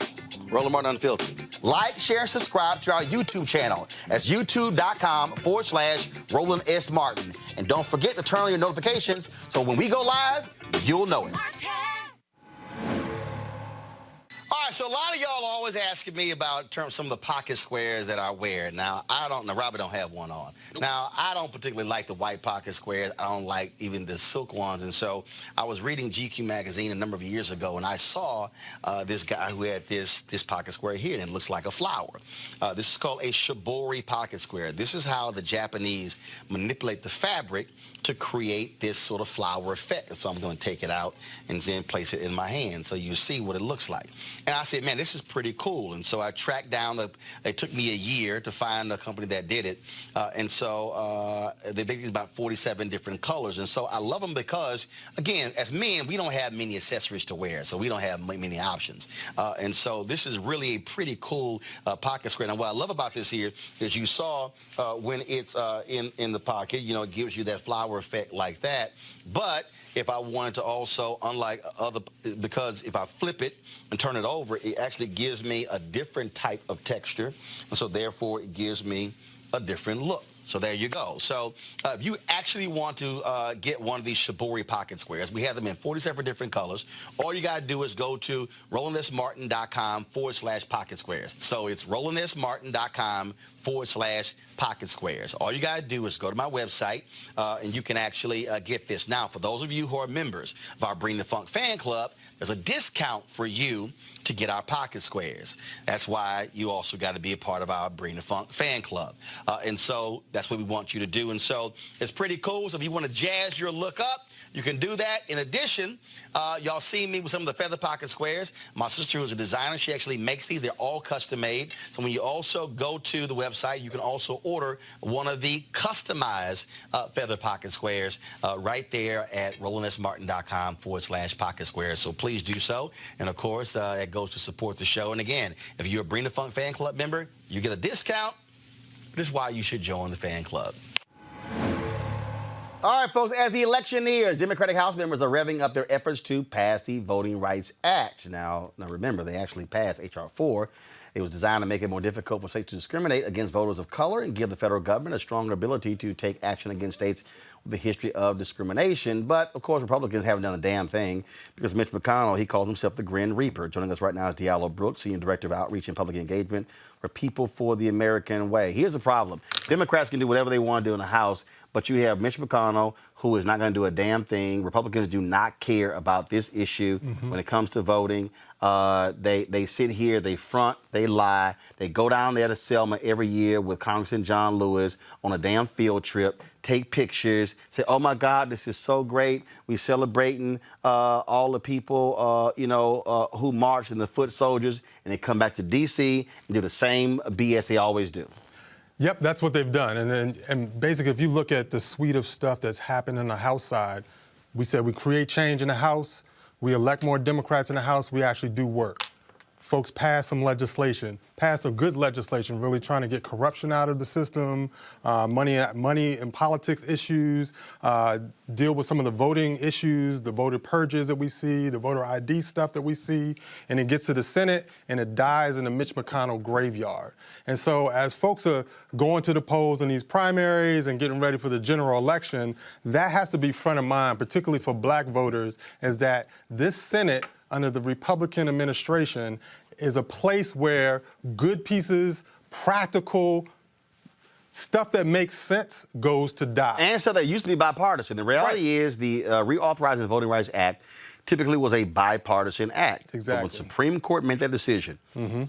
Roland Martin Unfiltered. Like, share, and subscribe to our YouTube channel. That's youtube.com/Roland S. Martin. And don't forget to turn on your notifications so when we go live, you'll know it. All right, so a lot of y'all always asking me about some of the pocket squares that I wear. Now, Robert don't have one on. Now, I don't particularly like the white pocket squares. I don't like even the silk ones. And so I was reading GQ magazine a number of years ago, and I saw this guy who had this pocket square here, and it looks like a flower. This is called a shibori pocket square. This is how the Japanese manipulate the fabric to create this sort of flower effect. So I'm going to take it out and then place it in my hand so you see what it looks like. And I said, man, this is pretty cool. And so I tracked down, it took me a year to find a company that did it. And so they make these about 47 different colors. And so I love them because, again, as men, we don't have many accessories to wear. So we don't have many options. And so this is really a pretty cool pocket square. Now, what I love about this here is you saw when it's in the pocket, you know, it gives you that flower effect like that. But if I wanted to also, unlike because if I flip it and turn it over, However, it actually gives me a different type of texture, and so therefore it gives me a different look. So there you go. So if you actually want to get one of these Shibori pocket squares, we have them in 47 different colors. All you got to do is go to RolandSMartin.com/pocket squares. So it's RolandSMartin.com/pocket squares. All you got to do is go to my website, and you can actually get this. Now, for those of you who are members of our Bring the Funk fan club, there's a discount for you to get our pocket squares. That's why you also got to be a part of our Bring the Funk fan club. And so that's what we want you to do. And so it's pretty cool. So if you want to jazz your look up, you can do that. In addition, y'all see me with some of the feather pocket squares. My sister, who's a designer, she actually makes these. They're all custom made. So when you also go to the website, you can also order one of the customized feather pocket squares right there at RolandSMartin.com/pocket squares. So please do so. And of course, it goes to support the show. And again, if you're a Bring the Funk fan club member, you get a discount. This is why you should join the fan club. All right, folks, as the election nears, Democratic House members are revving up their efforts to pass the Voting Rights Act. Now remember, they actually passed H.R. 4. It was designed to make it more difficult for states to discriminate against voters of color and give the federal government a stronger ability to take action against states with a history of discrimination. But, of course, Republicans haven't done a damn thing because Mitch McConnell, he calls himself the Grin Reaper. Joining us right now is Diallo Brooks, Senior Director of Outreach and Public Engagement for People for the American Way. Here's the problem. Democrats can do whatever they want to do in the House, but you have Mitch McConnell, who is not going to do a damn thing. Republicans do not care about this issue when it comes to voting. They sit here, they front, they lie. They go down there to Selma every year with Congressman John Lewis on a damn field trip, take pictures, say, oh, my God, this is so great. We're celebrating all the people, who marched and the foot soldiers, and they come back to D.C. and do the same BS they always do. Yep, that's what they've done. And basically, if you look at the suite of stuff that's happened on the House side, we said we create change in the House, we elect more Democrats in the House, we actually do work. Folks pass some legislation, pass some good legislation, really trying to get corruption out of the system, money and politics issues, deal with some of the voting issues, the voter purges that we see, the voter ID stuff that we see, and it gets to the Senate and it dies in the Mitch McConnell graveyard. And so as folks are going to the polls in these primaries and getting ready for the general election, that has to be front of mind, particularly for black voters, is that this Senate under the Republican administration is a place where good pieces, practical stuff that makes sense goes to die. And so that used to be bipartisan. The reality is the Reauthorizing the Voting Rights Act typically was a bipartisan act. Exactly. But when the Supreme Court made that decision,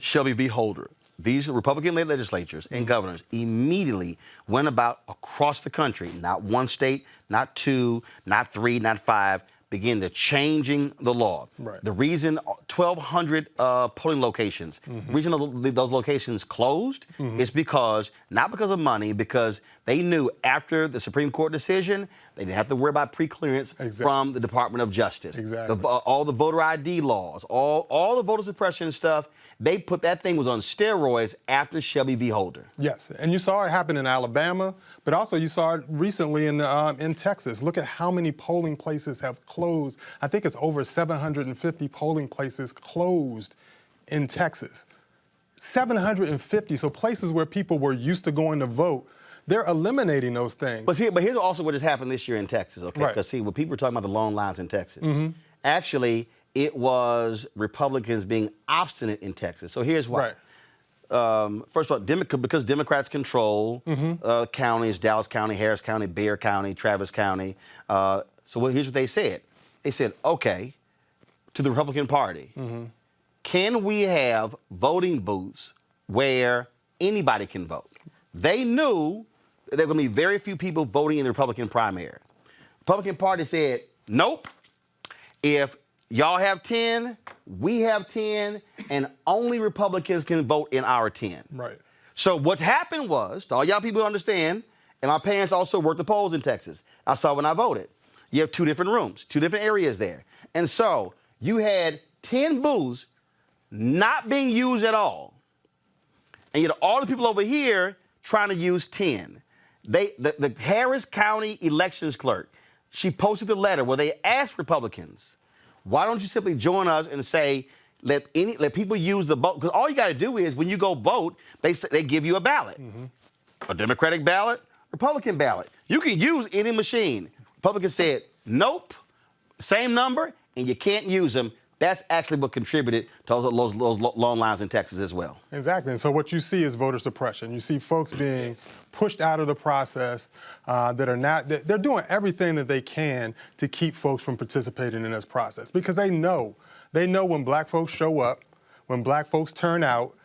Shelby v. Holder, these Republican-led legislatures and governors immediately went about across the country, not one state, not two, not three, not five, begin to changing the law. Right. The reason 1,200 polling locations, the reason those locations closed is because, not because of money, because they knew after the Supreme Court decision, they didn't have to worry about pre-clearance from the Department of Justice. Exactly. All the voter ID laws, all the voter suppression stuff, they put that thing was on steroids after Shelby v. Holder. Yes, and you saw it happen in Alabama, but also you saw it recently in Texas. Look at how many polling places have closed. I think it's over 750 polling places closed in Texas. 750, so places where people were used to going to vote, they're eliminating those things. But here's also what has happened this year in Texas, okay? Because see, when people are talking about the long lines in Texas, actually, it was Republicans being obstinate in Texas. So here's why. First of all, because Democrats control counties, Dallas County, Harris County, Bexar County, Travis County. Here's what they said. They said, okay, to the Republican Party, can we have voting booths where anybody can vote? They knew that there were going to be very few people voting in the Republican primary. Republican Party said, nope. If y'all have 10, we have 10, and only Republicans can vote in our 10. Right. So what happened was, to all y'all people who understand, and my parents also worked the polls in Texas. I saw when I voted. You have two different rooms, two different areas there. And so you had 10 booths not being used at all. And you had all the people over here trying to use 10. The Harris County elections clerk, she posted the letter where they asked Republicans, why don't you simply join us and say let people use the vote, because all you got to do is when you go vote, they give you a ballot, a Democratic ballot, Republican ballot. You can use any machine. Republicans said nope, same number, and you can't use them. That's actually what contributed to those long lines in Texas as well. Exactly. And so what you see is voter suppression. You see folks being pushed out of the process that are not, they're doing everything that they can to keep folks from participating in this process because they know when black folks show up, when black folks turn out,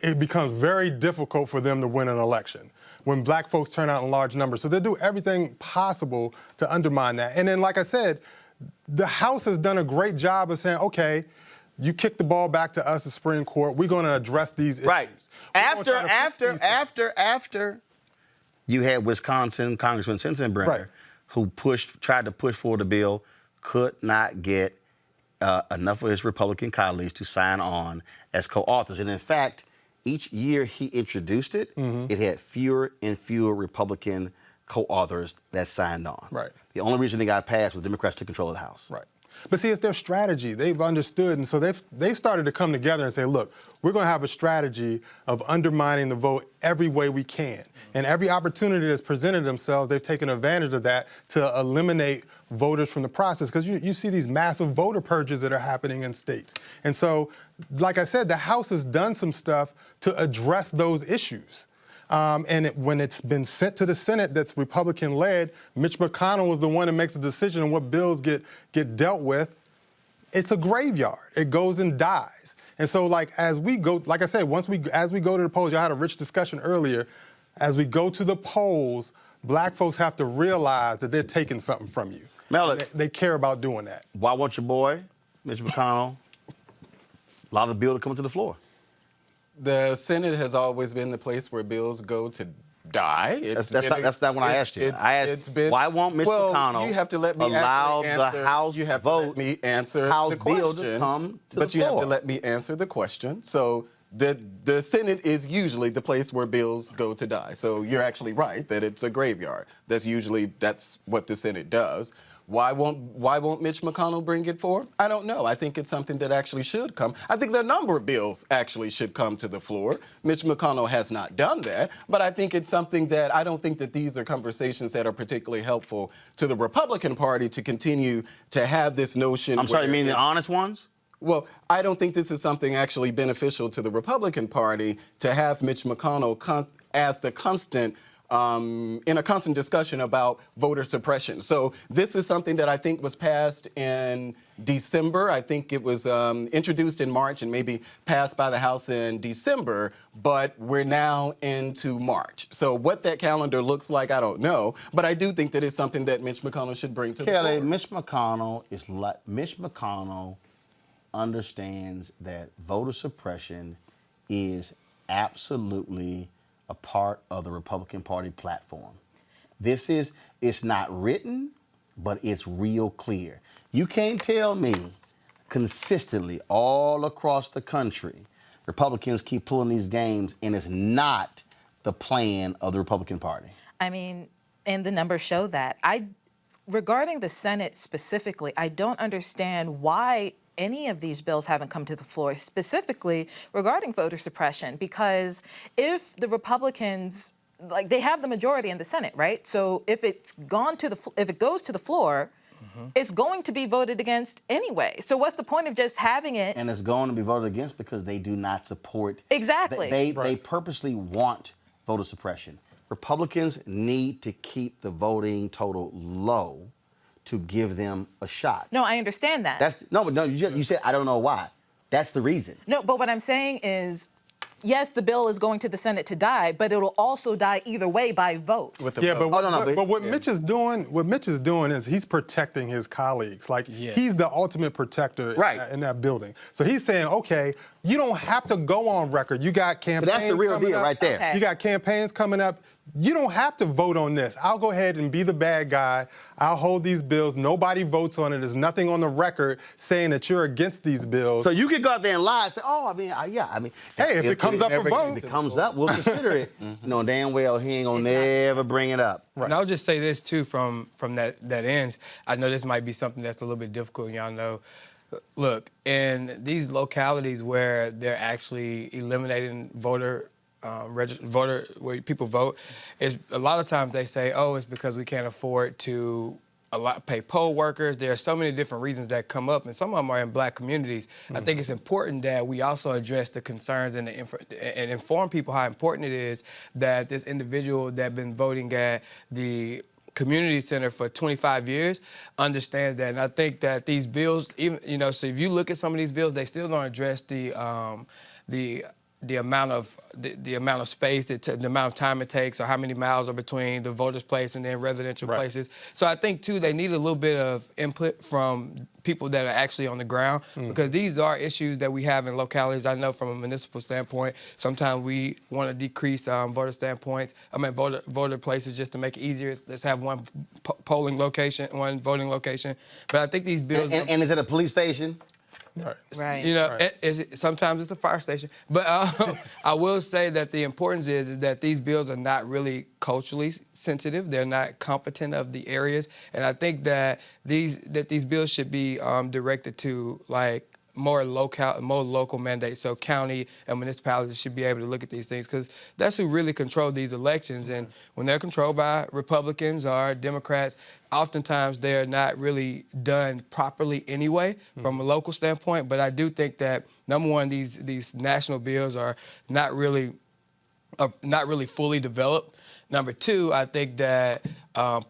it becomes very difficult for them to win an election when black folks turn out in large numbers. So they do everything possible to undermine that. And then, like I said, the House has done a great job of saying, okay, you kick the ball back to us, the Supreme Court. We're going to address these issues. Right. After you had Wisconsin Congressman Sensenbrenner, who tried to push forward a bill, could not get enough of his Republican colleagues to sign on as co-authors. And in fact, each year he introduced it, it had fewer and fewer Republican co-authors that signed on. Right. The only reason they got passed was Democrats took control of the House. Right. But see, it's their strategy. They've understood, and so they've started to come together and say, look, we're going to have a strategy of undermining the vote every way we can. And every opportunity that's presented themselves, they've taken advantage of that to eliminate voters from the process. Because you see these massive voter purges that are happening in states. And so, like I said, the House has done some stuff to address those issues. When it's been sent to the Senate that's Republican-led, Mitch McConnell is the one that makes the decision on what bills get dealt with. It's a graveyard. It goes and dies. And so, as we go, like I said, as we go to the polls, y'all had a rich discussion earlier. As we go to the polls, black folks have to realize that they're taking something from you. They care about doing that. Why won't your boy, Mitch McConnell, allow the bill to come to the floor? The Senate has always been the place where bills go to die. That's not what I asked you. I asked, why won't Mitch McConnell you have to let me allow answer, the House you have vote, to let me answer House the bill question, to come to but the you floor. have to let me answer the question. So the Senate is usually the place where bills go to die. So you're actually right that it's a graveyard. That's what the Senate does. Why won't Mitch McConnell bring it forward? I don't know. I think it's something that actually should come. I think there are a number of bills actually should come to the floor. Mitch McConnell has not done that, but I think it's something that I don't think that these are conversations that are particularly helpful to the Republican Party to continue to have this notion. I'm sorry, you mean the honest ones? Well, I don't think this is something actually beneficial to the Republican Party to have Mitch McConnell as the constant in a constant discussion about voter suppression. So this is something that I think was passed in December. I think it was introduced in March and maybe passed by the House in December, but we're now into March. So what that calendar looks like, I don't know, but I do think that it's something that Mitch McConnell should bring to the floor. Mitch McConnell understands that voter suppression is absolutely a part of the Republican Party platform. It's not written, but it's real clear. You can't tell me consistently all across the country, Republicans keep pulling these games and it's not the plan of the Republican Party. I mean, and the numbers show that. Regarding the Senate specifically, I don't understand why any of these bills haven't come to the floor, specifically regarding voter suppression, because if the Republicans, they have the majority in the Senate, right? So if it goes to the floor, it's going to be voted against anyway. So what's the point of just having it? And it's going to be voted against because they do not support. Exactly. They purposely want voter suppression. Republicans need to keep the voting total low to give them a shot. No, I understand that. You said, I don't know why. That's the reason. No, but what I'm saying is, yes, the bill is going to the Senate to die, but it'll also die either way by vote. But what Mitch is doing is he's protecting his colleagues. He's the ultimate protector in that building. So he's saying, okay, you don't have to go on record. You got campaigns. So that's the real deal right there. Okay. You got campaigns coming up. You don't have to vote on this. I'll go ahead and be the bad guy. I'll hold these bills. Nobody votes on it. There's nothing on the record saying that you're against these bills. So you can go out there and lie and say, hey, if it comes up for vote. If it comes up, we'll consider it. No, damn well, he ain't gonna never bring it up. Right. And I'll just say this, too, from that end. I know this might be something that's a little bit difficult, and y'all know Look, in these localities where they're actually eliminating voter where people vote, is a lot of times they say, oh, it's because we can't afford to pay poll workers. There are so many different reasons that come up, and some of them are in black communities. I think it's important that we also address the concerns and inform people how important it is that this individual that been voting at the community center for 25 years understands that. And I think that these bills, even so if you look at some of these bills, they still don't address the amount of space, the amount of time it takes, or how many miles are between the voter's place and then residential places. So I think too they need a little bit of input from people that are actually on the ground, because these are issues that we have in localities. I know from a municipal standpoint, sometimes we want to decrease voter places just to make it easier. Let's have one polling location, one voting location. But I think these bills and is it a police station? Right. Sometimes it's a fire station. But I will say that the importance is that these bills are not really culturally sensitive. They're not competent of the areas. And I think that these bills should be directed to more local mandates. So county and municipalities should be able to look at these things, because that's who really control these elections. And when they're controlled by Republicans or Democrats, oftentimes they're not really done properly anyway from a local standpoint. But I do think that, number one, these national bills are not really fully developed. Number two, I think that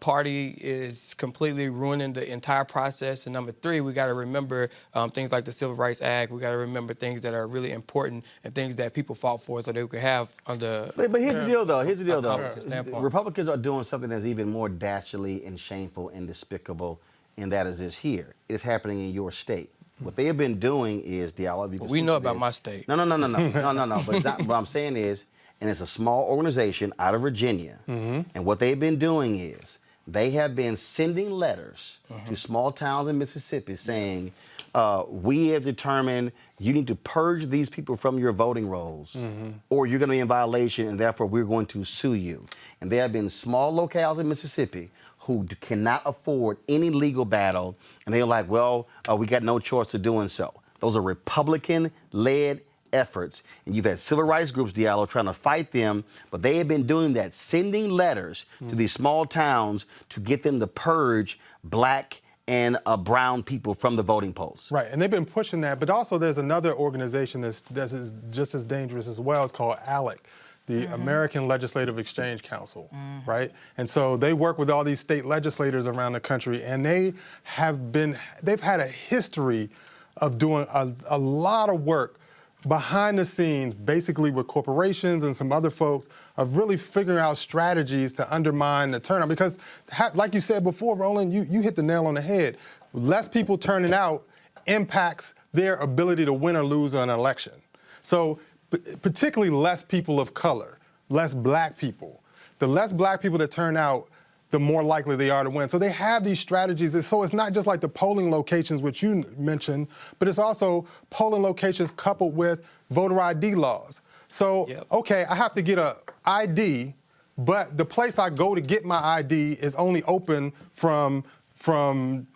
party is completely ruining the entire process. And number three, we got to remember things like the Civil Rights Act. We got to remember things that are really important and things that people fought for so they could have under. But here's the deal, though. Republicans are doing something that's even more dastardly and shameful and despicable, and that is this here. It is happening in your state. What they have been doing is, Diallo, we know about my state. No. But it's not, what I'm saying is, and it's a small organization out of Virginia. And what they've been doing is they have been sending letters to small towns in Mississippi saying, we have determined you need to purge these people from your voting rolls, or you're going to be in violation, and therefore we're going to sue you. And there have been small locales in Mississippi who cannot afford any legal battle, and they're like, well, we got no choice of doing so. Those are Republican-led efforts, and you've had civil rights groups, Diallo, trying to fight them, but they have been doing that, sending letters to these small towns to get them to purge black and brown people from the voting polls. Right, and they've been pushing that, but also there's another organization that's just as dangerous as well. It's called ALEC, the American Legislative Exchange Council, right? And so they work with all these state legislators around the country, and they've had a history of doing a lot of work behind the scenes, basically with corporations and some other folks, of really figuring out strategies to undermine the turnout. Because, like you said before, Roland, you hit the nail on the head. Less people turning out impacts their ability to win or lose an election. So, particularly less people of color, less black people. The less black people that turn out, the more likely they are to win. So they have these strategies. So it's not just like the polling locations, which you mentioned, but it's also polling locations coupled with voter ID laws. So, okay, I have to get an ID, but the place I go to get my ID is only open from 10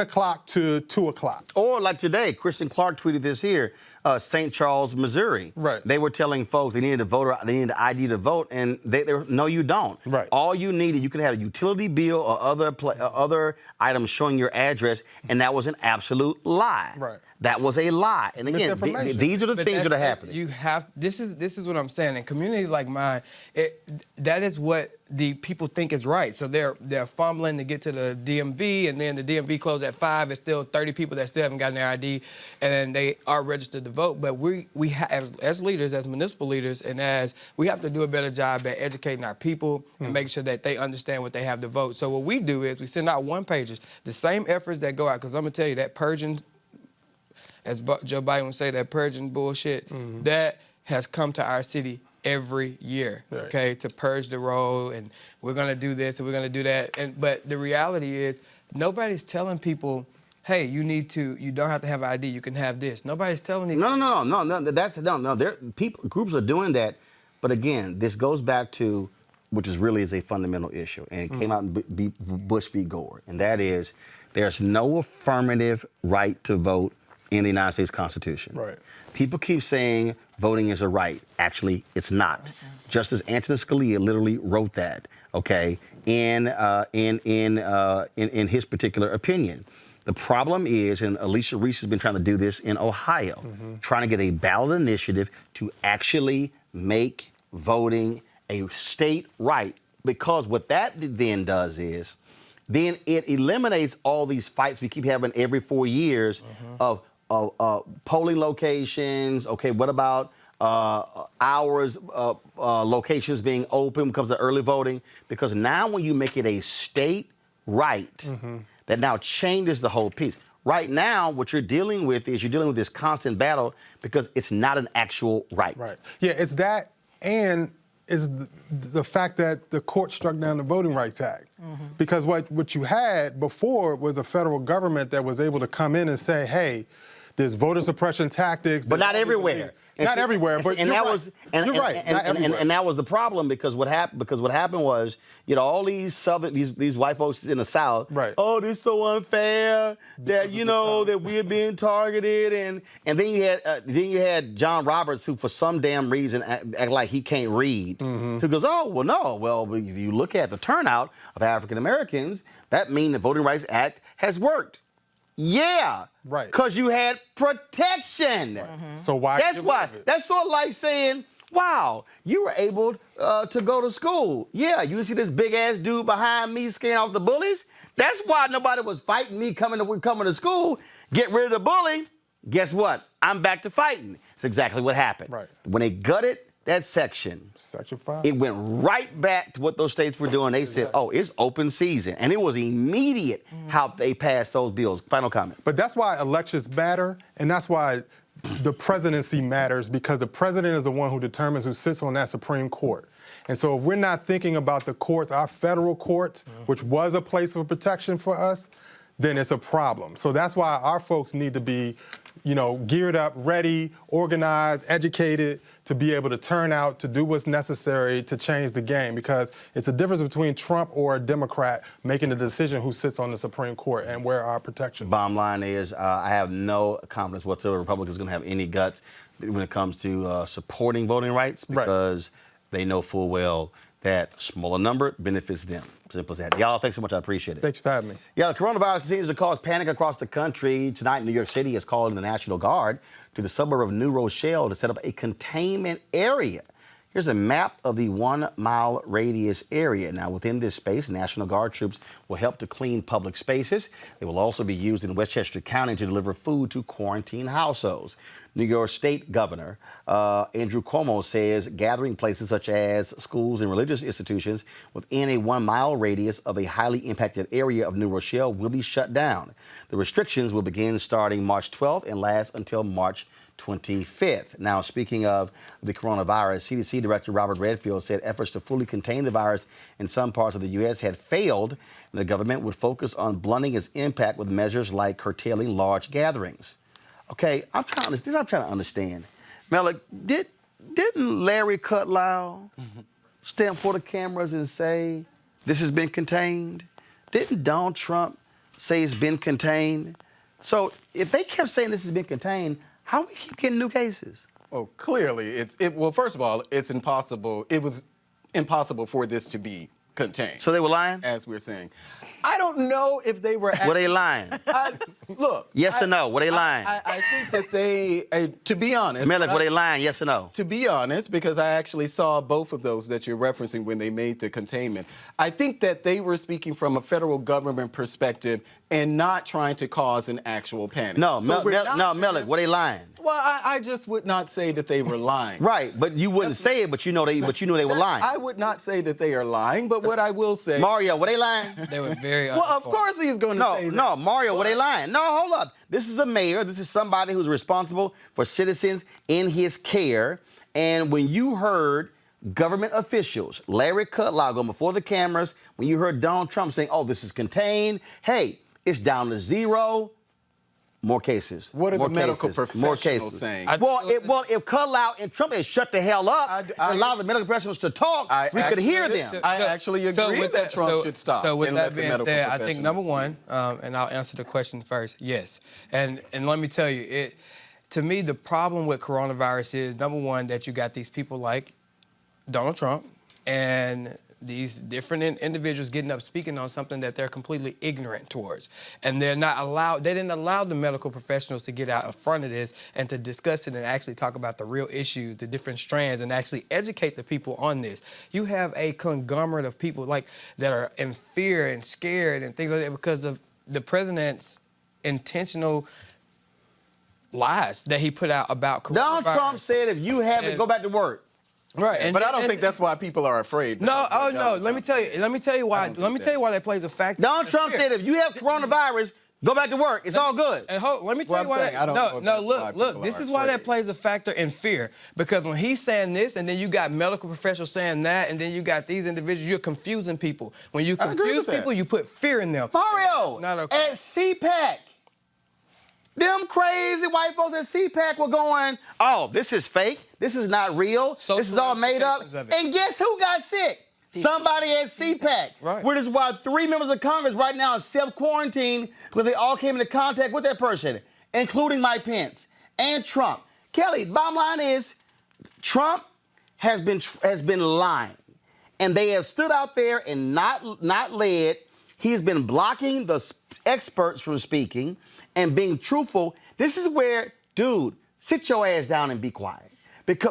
o'clock to 2 o'clock. Or like today, Kristen Clark tweeted this here. St. Charles, Missouri. Right. They were telling folks they needed an ID to vote, and they were, no, you don't. Right. All you needed, you could have a utility bill or other items showing your address, and that was an absolute lie. Right. That was a lie. And again, these are the things that are happening. This is what I'm saying. In communities like mine, that is what the people think is right. So they're fumbling to get to the DMV, and then the DMV closed at 5. There's still 30 people that still haven't gotten their ID, and they are registered to vote. But we as leaders, as municipal leaders, and as we have to do a better job at educating our people and making sure that they understand what they have to vote. So what we do is we send out one-pagers, the same efforts that go out, because I'm going to tell you that purging, as Joe Biden would say, that purging bullshit, that has come to our city every year, okay, to purge the roll, and we're going to do this and we're going to do that. But the reality is nobody's telling people, hey, you don't have to have an ID, you can have this. Nobody's telling you. No. Groups are doing that. But again, this goes back to, which is a fundamental issue, and it came out in Bush v. Gore, and that is There's no affirmative right to vote in the United States Constitution. Right. People keep saying voting is a right. Actually, it's not. Justice Antonin Scalia literally wrote that, okay, in his particular opinion. The problem is, and Alicia Reese has been trying to do this in Ohio, trying to get a ballot initiative to actually make voting a state right. Because what that then does is, then it eliminates all these fights we keep having every 4 years of polling locations. Okay, what about hours, locations being open comes to early voting? Because now when you make it a state right, that now changes the whole piece. Right now, what you're dealing with is this constant battle because it's not an actual right. Right. Yeah, it's that, and is the fact that the court struck down the Voting Rights Act. Because what you had before was a federal government that was able to come in and say, hey, there's voter suppression tactics. But not everywhere. Not everywhere, but and you're that right. was You're right. Not everywhere. and that was the problem because what happened was, you know, all these these white folks in the South, right. Oh, this is so unfair that that we're being targeted, and then you had John Roberts, who for some damn reason act like he can't read, who goes, oh well no, well if you look at the turnout of African Americans, that means the Voting Rights Act has worked. Yeah. Right. Because you had protection. Right. So why? That's why. That's sort of like saying, wow, you were able to go to school. Yeah, you see this big ass dude behind me scaring off the bullies? That's why nobody was fighting me coming to school. Get rid of the bully. Guess what? I'm back to fighting. It's exactly what happened. Right. When they gutted that section, Section 5, it went right back to what those states were doing. They said, oh, it's open season. And it was immediate how they passed those bills. Final comment. But that's why elections matter, and that's why the presidency matters, because the president is the one who determines who sits on that Supreme Court. And so if we're not thinking about the courts, our federal courts, which was a place for protection for us, then it's a problem. So that's why our folks need to be, geared up, ready, organized, educated, to be able to turn out, to do what's necessary to change the game, because it's a difference between Trump or a Democrat making the decision who sits on the Supreme Court and where our protection. Bottom line is, I have no confidence whatsoever Republicans are going to have any guts when it comes to supporting voting rights, because they know full well that smaller number benefits them. Simple as that. Y'all, thanks so much. I appreciate it. Thanks for having me. Yeah, the coronavirus continues to cause panic across the country. Tonight, New York City has called in the National Guard to the suburb of New Rochelle to set up a containment area. Here's a map of the 1 mile radius area. Now, within this space, National Guard troops will help to clean public spaces. They will also be used in Westchester County to deliver food to quarantine households. New York State Governor Andrew Cuomo says gathering places such as schools and religious institutions within a 1 mile radius of a highly impacted area of New Rochelle will be shut down. The restrictions will begin starting March 12th and last until March 25th. Now, speaking of the coronavirus, CDC Director Robert Redfield said efforts to fully contain the virus in some parts of the U.S. had failed, and the government would focus on blunting its impact with measures like curtailing large gatherings. Okay, I'm trying to understand. Malik, didn't Larry Kudlow stand for the cameras and say this has been contained? Didn't Donald Trump say it's been contained? So if they kept saying this has been contained, how we keep getting new cases? Well, clearly, well, first of all, it's impossible. It was impossible for this to be contained. So they were lying? As we're saying. I don't know if they were... Were they lying? Look. Yes or no? Were they lying? I think that they, to be honest... Malik, were they lying? Yes or no? To be honest, because I actually saw both of those that you're referencing when they made the containment. I think that they were speaking from a federal government perspective and not trying to cause an actual panic. No, Malik, were they lying? Well, I just would not say that they were lying. Right, but you wouldn't say it, but you knew they were lying. I would not say that they are lying, but what I will say... Mario, were they lying? They were very Well, of course he's going to say that. No, Mario, were they lying? No, hold up. This is a mayor. This is somebody who's responsible for citizens in his care. And when you heard government officials, Larry Kudlow, going before the cameras, when you heard Donald Trump saying, oh, this is contained, hey, it's down to 0, More cases. What are more the medical cases, professionals more cases. saying? If Cutout and Trump had shut the hell up and allowed the medical professionals to talk, we could hear them. I actually agree that Trump should stop. So with and that let the being medical said, I think number professionals one, and I'll answer the question first, yes. And let me tell you, to me, the problem with coronavirus is, number one, that you got these people like Donald Trump and these different individuals getting up speaking on something that they're completely ignorant towards. And they're not allowed, they didn't allow the medical professionals to get out in front of this and to discuss it and actually talk about the real issues, the different strands, and actually educate the people on this. You have a conglomerate of people that are in fear and scared and things like that because of the president's intentional lies that he put out about coronavirus. Donald Trump said if you have it, go back to work. Right, but I don't think that's why people are afraid. No, no. Let me tell you why. Let me tell you why that plays a factor. Donald Trump said if you have coronavirus, go back to work. It's all good. And let me tell you why. Look. This is why that plays a factor in fear. Because when he's saying this, and then you got medical professionals saying that, and then you got these individuals, you're confusing people. When you confuse people, you put fear in them. Mario, at CPAC, them crazy white folks at CPAC were going, oh, this is fake. This is not real. This is all made up. And guess who got sick? Somebody at CPAC. Right. Which is why 3 members of Congress right now are self-quarantined because they all came into contact with that person, including Mike Pence and Trump. Kelly, bottom line is Trump has been lying. And they have stood out there and not led. He's been blocking the experts from speaking and being truthful. This is where, dude, sit your ass down and be quiet. But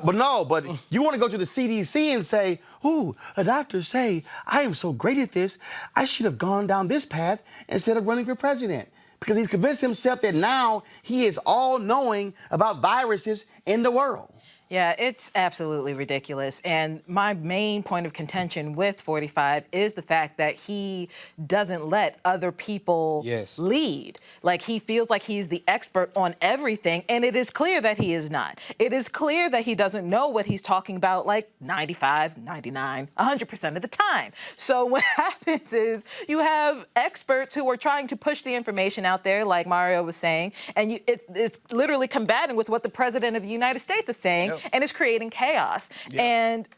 you want to go to the CDC and say, ooh, a doctor say, I am so great at this, I should have gone down this path instead of running for president. Because he's convinced himself that now he is all-knowing about viruses in the world. Yeah, it's absolutely ridiculous. And my main point of contention with 45 is the fact that he doesn't let other people lead. Like, he feels like he's the expert on everything, and it is clear that he is not. It is clear that he doesn't know what he's talking about, like 95, 99, 100% of the time. So what happens is you have experts who are trying to push the information out there, like Mario was saying, and it's literally combating with what the President of the United States is saying. Yep. And it's creating chaos. Yep. And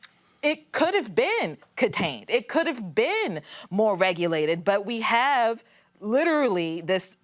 it could have been contained. It could have been more regulated, but we have literally this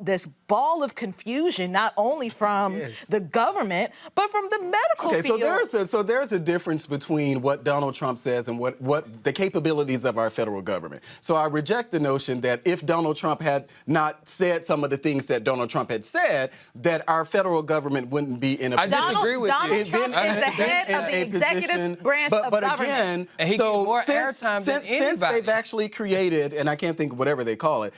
ball of confusion, not only from the government, but from the medical field. So there's a difference between what Donald Trump says and what the capabilities of our federal government. So I reject the notion that if Donald Trump had not said some of the things that Donald Trump had said, that our federal government wouldn't be in a position. I disagree with you. Donald Trump is the head of the executive branch of government. But again, and he so gets more since they've actually created, and I can't think of whatever they call it,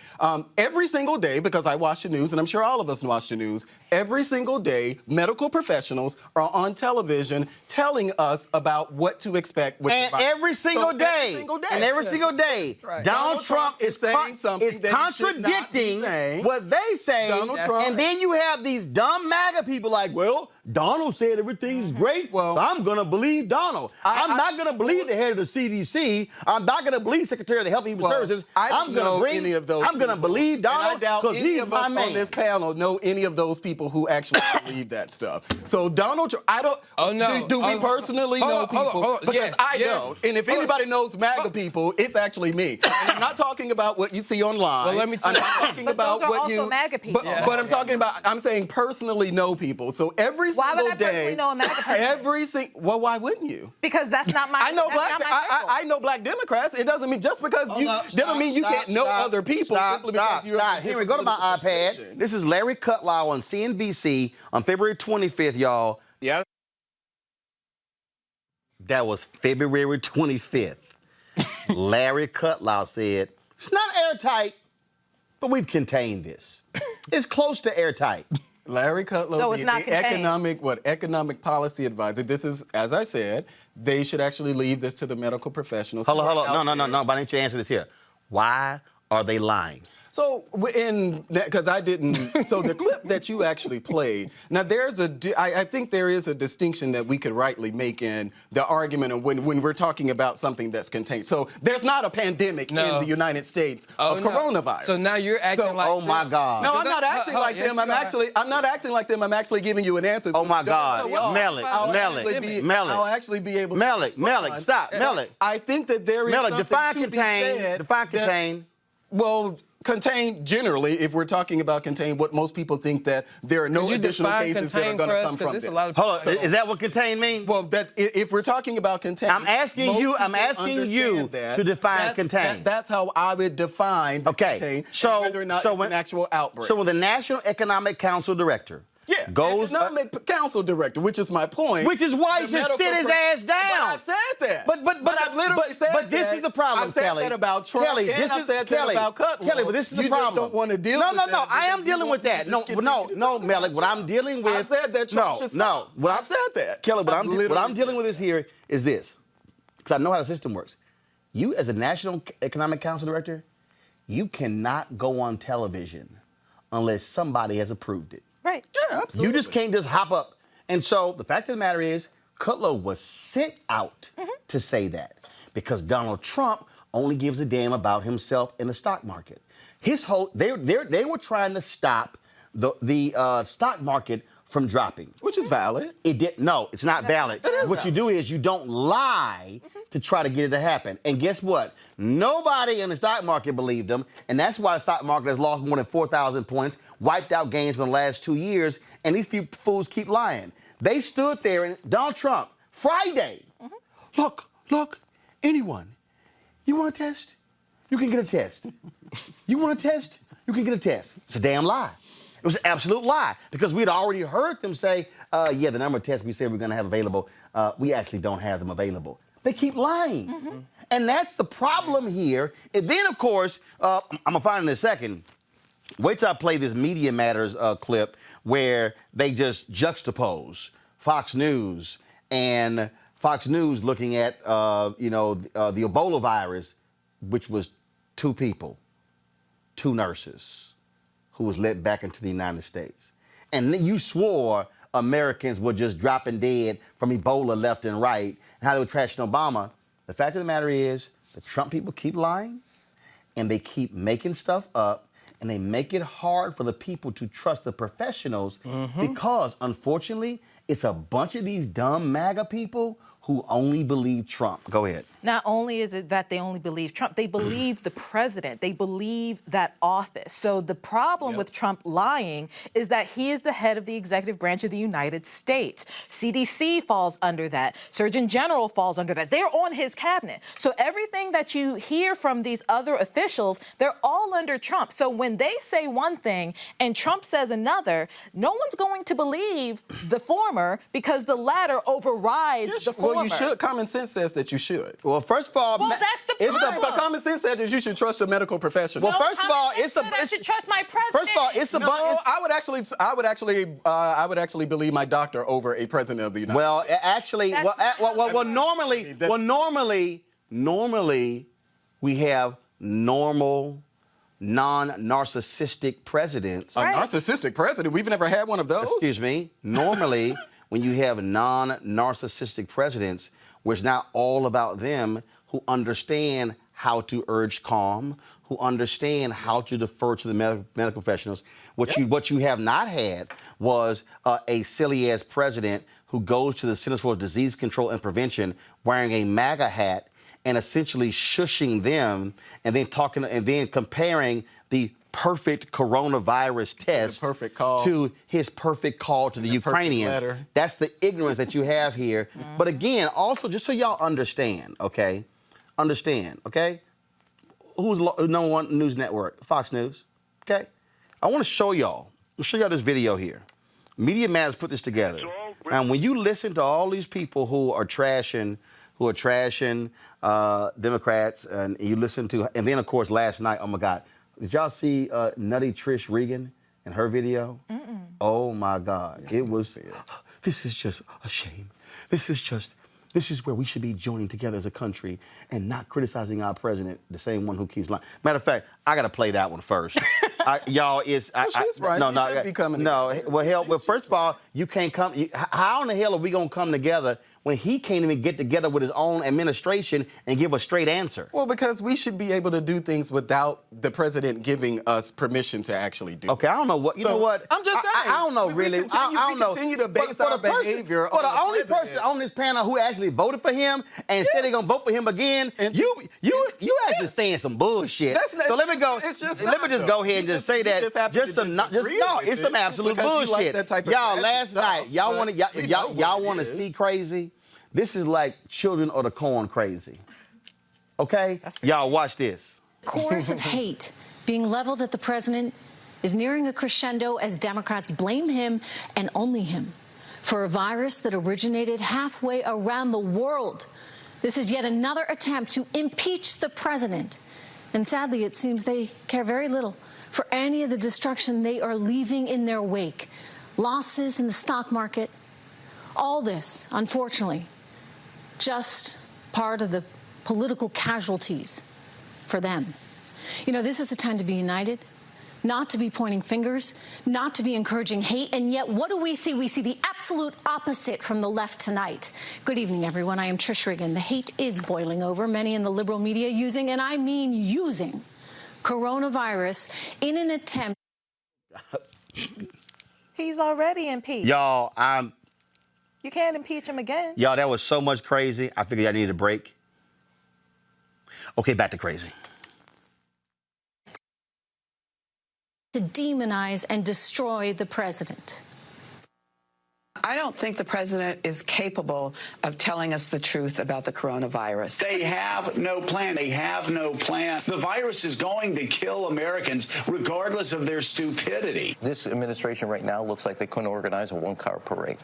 every single day, because I watch the news, and I'm sure all of us watch the news, every single day, medical professionals are on television telling us about what to expect with the virus. Every single day, Donald Trump is saying something is contradicting what they say. And then you have these dumb MAGA people like, well, Donald said everything's great, so I'm going to believe Donald. I'm not going to believe the head of the CDC. I'm not going to believe Secretary of the Health and Human Services. I'm going to believe Donald. And I doubt any of us on this panel know any of those people who actually believe that stuff. So Donald Trump, I don't. Oh no. Do we personally know people? Because I don't. And if anybody knows MAGA people, it's actually me. And I'm not talking about what you see online. Well, let me tell you. I'm talking about those are what also you. MAGA people. But I'm talking about. I'm saying personally know people. So every why single would I personally know a MAGA person? Every single. Well, why wouldn't you? Because that's not my. I know black Democrats. It doesn't mean just because doesn't mean you can't know other people. Stop. Here we go to my iPad. This is Larry Kudlow on CNBC on February 25th, y'all. Yeah. That was February 25th. Larry Kudlow said, it's not airtight, but we've contained this. It's close to airtight. Larry Kudlow, so it's not the economic policy advisor. This is, as I said, they should actually leave this to the medical professionals. Hold on. No, but I need you to answer this here. Why are they lying? So, because I didn't, so the clip that you actually played, now I think there is a distinction that we could rightly make in the argument of when we're talking about something that's contained. So there's not a pandemic in the United States of coronavirus. So now you're acting like. Oh my God. No, I'm not acting like them. I'm not acting like them. I'm actually giving you an answer. Oh my God. Melik. I'll actually be able to Melik, stop. Melik. I think that there is something define to contain. be said. Define contain. Well, contain, generally, if we're talking about contain, what most people think that there are no additional cases that are going to come from this. Hold on, is that what contain means? Well, if we're talking about contain, I'm asking you to define contain. That's how I would define contain, so whether or not it's an actual outbreak. So when the National Economic Council Director Economic Council Director, which is my point. Which is why he should sit his ass down. But I've said that. But I've literally said that. But this is the problem, I've said Kelly. that about Trump, Kelly, and I've said that about Cutler. Kelly, but this is the problem. You just don't want to deal with that. No, I am dealing with that. No, Melik, what I'm dealing with. I've said that Trump should stop. I've said that. Kelly, what I'm dealing with here is this. Because I know how the system works. You, as a National Economic Council Director, you cannot go on television unless somebody has approved it. Right. Yeah, absolutely. You just can't just hop up. And so the fact of the matter is, Cutler was sent out to say that because Donald Trump only gives a damn about himself in the stock market. They were trying to stop the stock market from dropping, which is valid. No, it's not valid. What you do is you don't lie to try to get it to happen. And guess what? Nobody in the stock market believed him, and that's why the stock market has lost more than 4,000 points, wiped out gains from the last 2 years, and these fools keep lying. They stood there, and Donald Trump, Friday, look, anyone, you want a test? You can get a test. You want a test? You can get a test. It's a damn lie. It was an absolute lie because we'd already heard them say, the number of tests we said we're going to have available, we actually don't have them available. They keep lying. And that's the problem here. And then, of course, I'm going to find it in a second. Wait till I play this Media Matters clip where they just juxtapose Fox News and Fox News looking at, the Ebola virus, which was 2 people, 2 nurses, who was let back into the United States. And you swore Americans were just dropping dead from Ebola left and right, and how they were trashing Obama. The fact of the matter is, the Trump people keep lying, and they keep making stuff up, and they make it hard for the people to trust the professionals because, unfortunately, it's a bunch of these dumb MAGA people who only believe Trump. Go ahead. Not only is it that they only believe Trump, they believe the president. They believe that office. So the problem with Trump lying is that he is the head of the executive branch of the United States. CDC falls under that. Surgeon General falls under that. They're on his cabinet. So everything that you hear from these other officials, they're all under Trump. So when they say one thing and Trump says another, no one's going to believe the former because the latter overrides the former. Well, you should. Common sense says that you should. Well, first of all, that's the problem. But common sense says that you should trust a medical professional. Well, first of all, I should trust my president. First of all, it's a bunch. I would actually believe my doctor over a president of the United States. Normally, we have normal, non-narcissistic presidents. A narcissistic president? We've never had one of those. Excuse me. Normally, when you have non-narcissistic presidents, where it's not all about them, who understand how to urge calm, who understand how to defer to the medical professionals. What you have not had was a silly-ass president who goes to the Centers for Disease Control and Prevention wearing a MAGA hat and essentially shushing them and then comparing the perfect coronavirus test to his perfect call to the Ukrainians. That's the ignorance that you have here. But again, also, just so y'all understand, okay? Who's the number one news network? Fox News, okay? I want to show y'all this video here. Media Matters put this together. And when you listen to all these people who are trashing Democrats, and you listen to, and then of course last night, oh my God, did y'all see Nutty Trish Regan and her video? Oh my God, it was. This is just a shame. This is just This is where we should be joining together as a country and not criticizing our president, the same one who keeps lying. Matter of fact, I got to play that one first. Y'all, it's... she's right. No, We no, should be coming no. together. Well, hell, well, first of all, you can't come... How in the hell are we going to come together when he can't even get together with his own administration and give a straight answer? Well, because we should be able to do things without the president giving us permission to actually do. Okay, I don't know what... You know what? I'm just saying. I don't know, really. I don't know. We continue to base For our the person- behavior for on the only president. person on this panel who actually voted for him and said they're going to vote for him again, And you actually saying some bullshit. That's not- So let me go. it's just Let me not, just though. go ahead and You just say that. just happen Just to some, not, just disagree no. with It's some it absolute because you like bullshit. that type of Y'all, crazy last stuff, night, y'all want but we know to y'all what want it to is. see crazy. This is like children of the corn crazy. Okay, y'all watch this. Course of hate being leveled at the president is nearing a crescendo as Democrats blame him and only him for a virus that originated halfway around the world. This is yet another attempt to impeach the president. And sadly, it seems they care very little for any of the destruction they are leaving in their wake. Losses in the stock market. All this, unfortunately, just part of the political casualties for them. You know, this is a time to be united, not to be pointing fingers, not to be encouraging hate, and yet what do we see? We see the absolute opposite from the left tonight. Good evening, everyone. I am Trish Riggin. The hate is boiling over, many in the liberal media using, and I mean using, coronavirus in an attempt. He's already impeached. Y'all, You can't impeach him again. y'all, that was so much crazy. I figured I needed a break. Okay, back to crazy. To demonize and destroy the president. I don't think the president is capable of telling us the truth about the coronavirus. They have no plan. They have no plan. The virus is going to kill Americans regardless of their stupidity. This administration right now looks like they couldn't organize a one-car parade.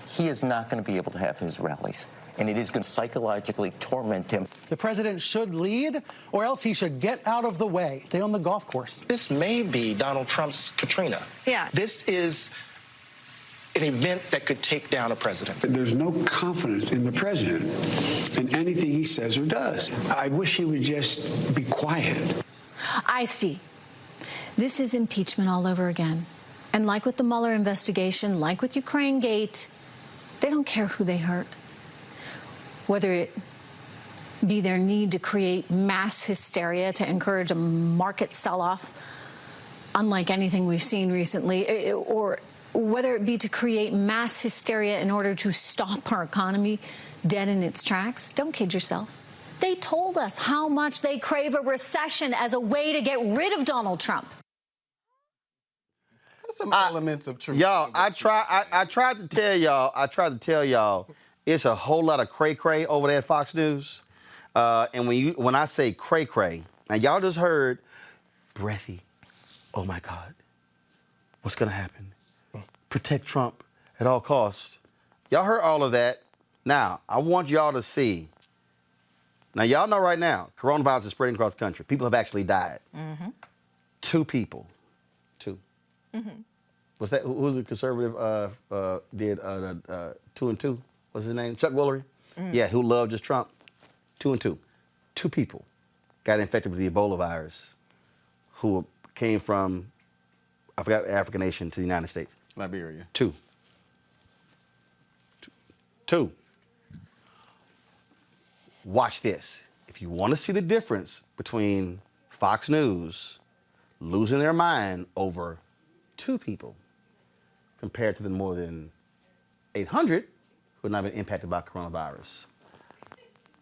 He is not going to be able to have his rallies, and it is going to psychologically torment him. The president should lead, or else he should get out of the way, stay on the golf course. This may be Donald Trump's Katrina. Yeah. This is an event that could take down a president. There's no confidence in the president in anything he says or does. I wish he would just be quiet. I see. This is impeachment all over again. And like with the Mueller investigation, like with Ukraine Gate, they don't care who they hurt. Whether it be their need to create mass hysteria to encourage a market sell-off, unlike anything we've seen recently, or whether it be to create mass hysteria in order to stop our economy dead in its tracks. Don't kid yourself. They told us how much they crave a recession as a way to get rid of Donald Trump. Some elements of truth. Y'all, I tried to tell y'all, it's a whole lot of cray-cray over there at Fox News. And when I say cray-cray, now y'all just heard breathy. Oh my God. What's gonna happen? Protect Trump at all costs. Y'all heard all of that. Now, I want y'all to see. Now, y'all know right now, coronavirus is spreading across the country. People have actually died. Mm-hmm. 2 people. 2. Mm-hmm. Was that who's the conservative did 2 and 2? What's his name? Chuck Woolery? Yeah, who loved just Trump. 2 and 2. 2 people got infected with the Ebola virus who came from, I forgot, African nation to the United States. Liberia. 2. 2. Watch this. If you want to see the difference between Fox News losing their mind over 2 people compared to the more than 800 who have not been impacted by coronavirus.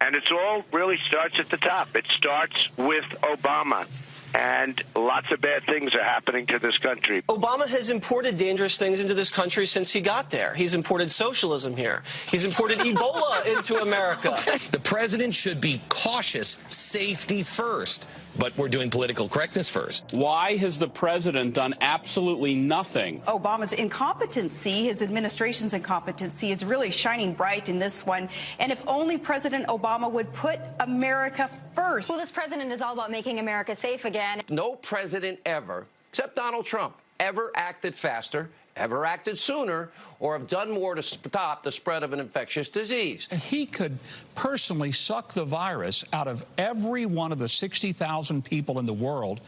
And it's all really starts at the top. It starts with Obama. And lots of bad things are happening to this country. Obama has imported dangerous things into this country since he got there. He's imported socialism here. He's imported Ebola into America. The president should be cautious, safety first. But we're doing political correctness first. Why has the president done absolutely nothing? Obama's incompetency, his administration's incompetency, is really shining bright in this one. And if only President Obama would put America first. Well, this president is all about making America safe again. No president ever, except Donald Trump, ever acted faster ever acted sooner or have done more to stop the spread of an infectious disease. He could personally suck the virus out of every one of the 60,000 people in the world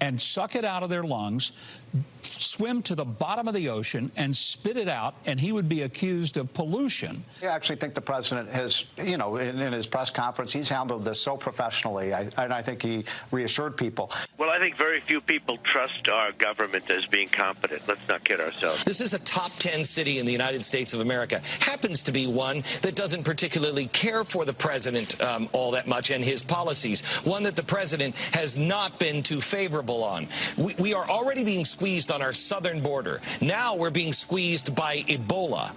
and suck it out of their lungs, swim to the bottom of the ocean and spit it out, and he would be accused of pollution. I actually think the president has, you know, in his press conference, he's handled this so professionally, and I think he reassured people. Well, I think very few people trust our government as being competent. Let's not kid ourselves. This is a top 10 city in the United States of America. Happens to be one that doesn't particularly care for the president all that much and his policies. One that the president has not been too favorable on. We are already being squeezed on our southern border. Now we're being squeezed by Ebola.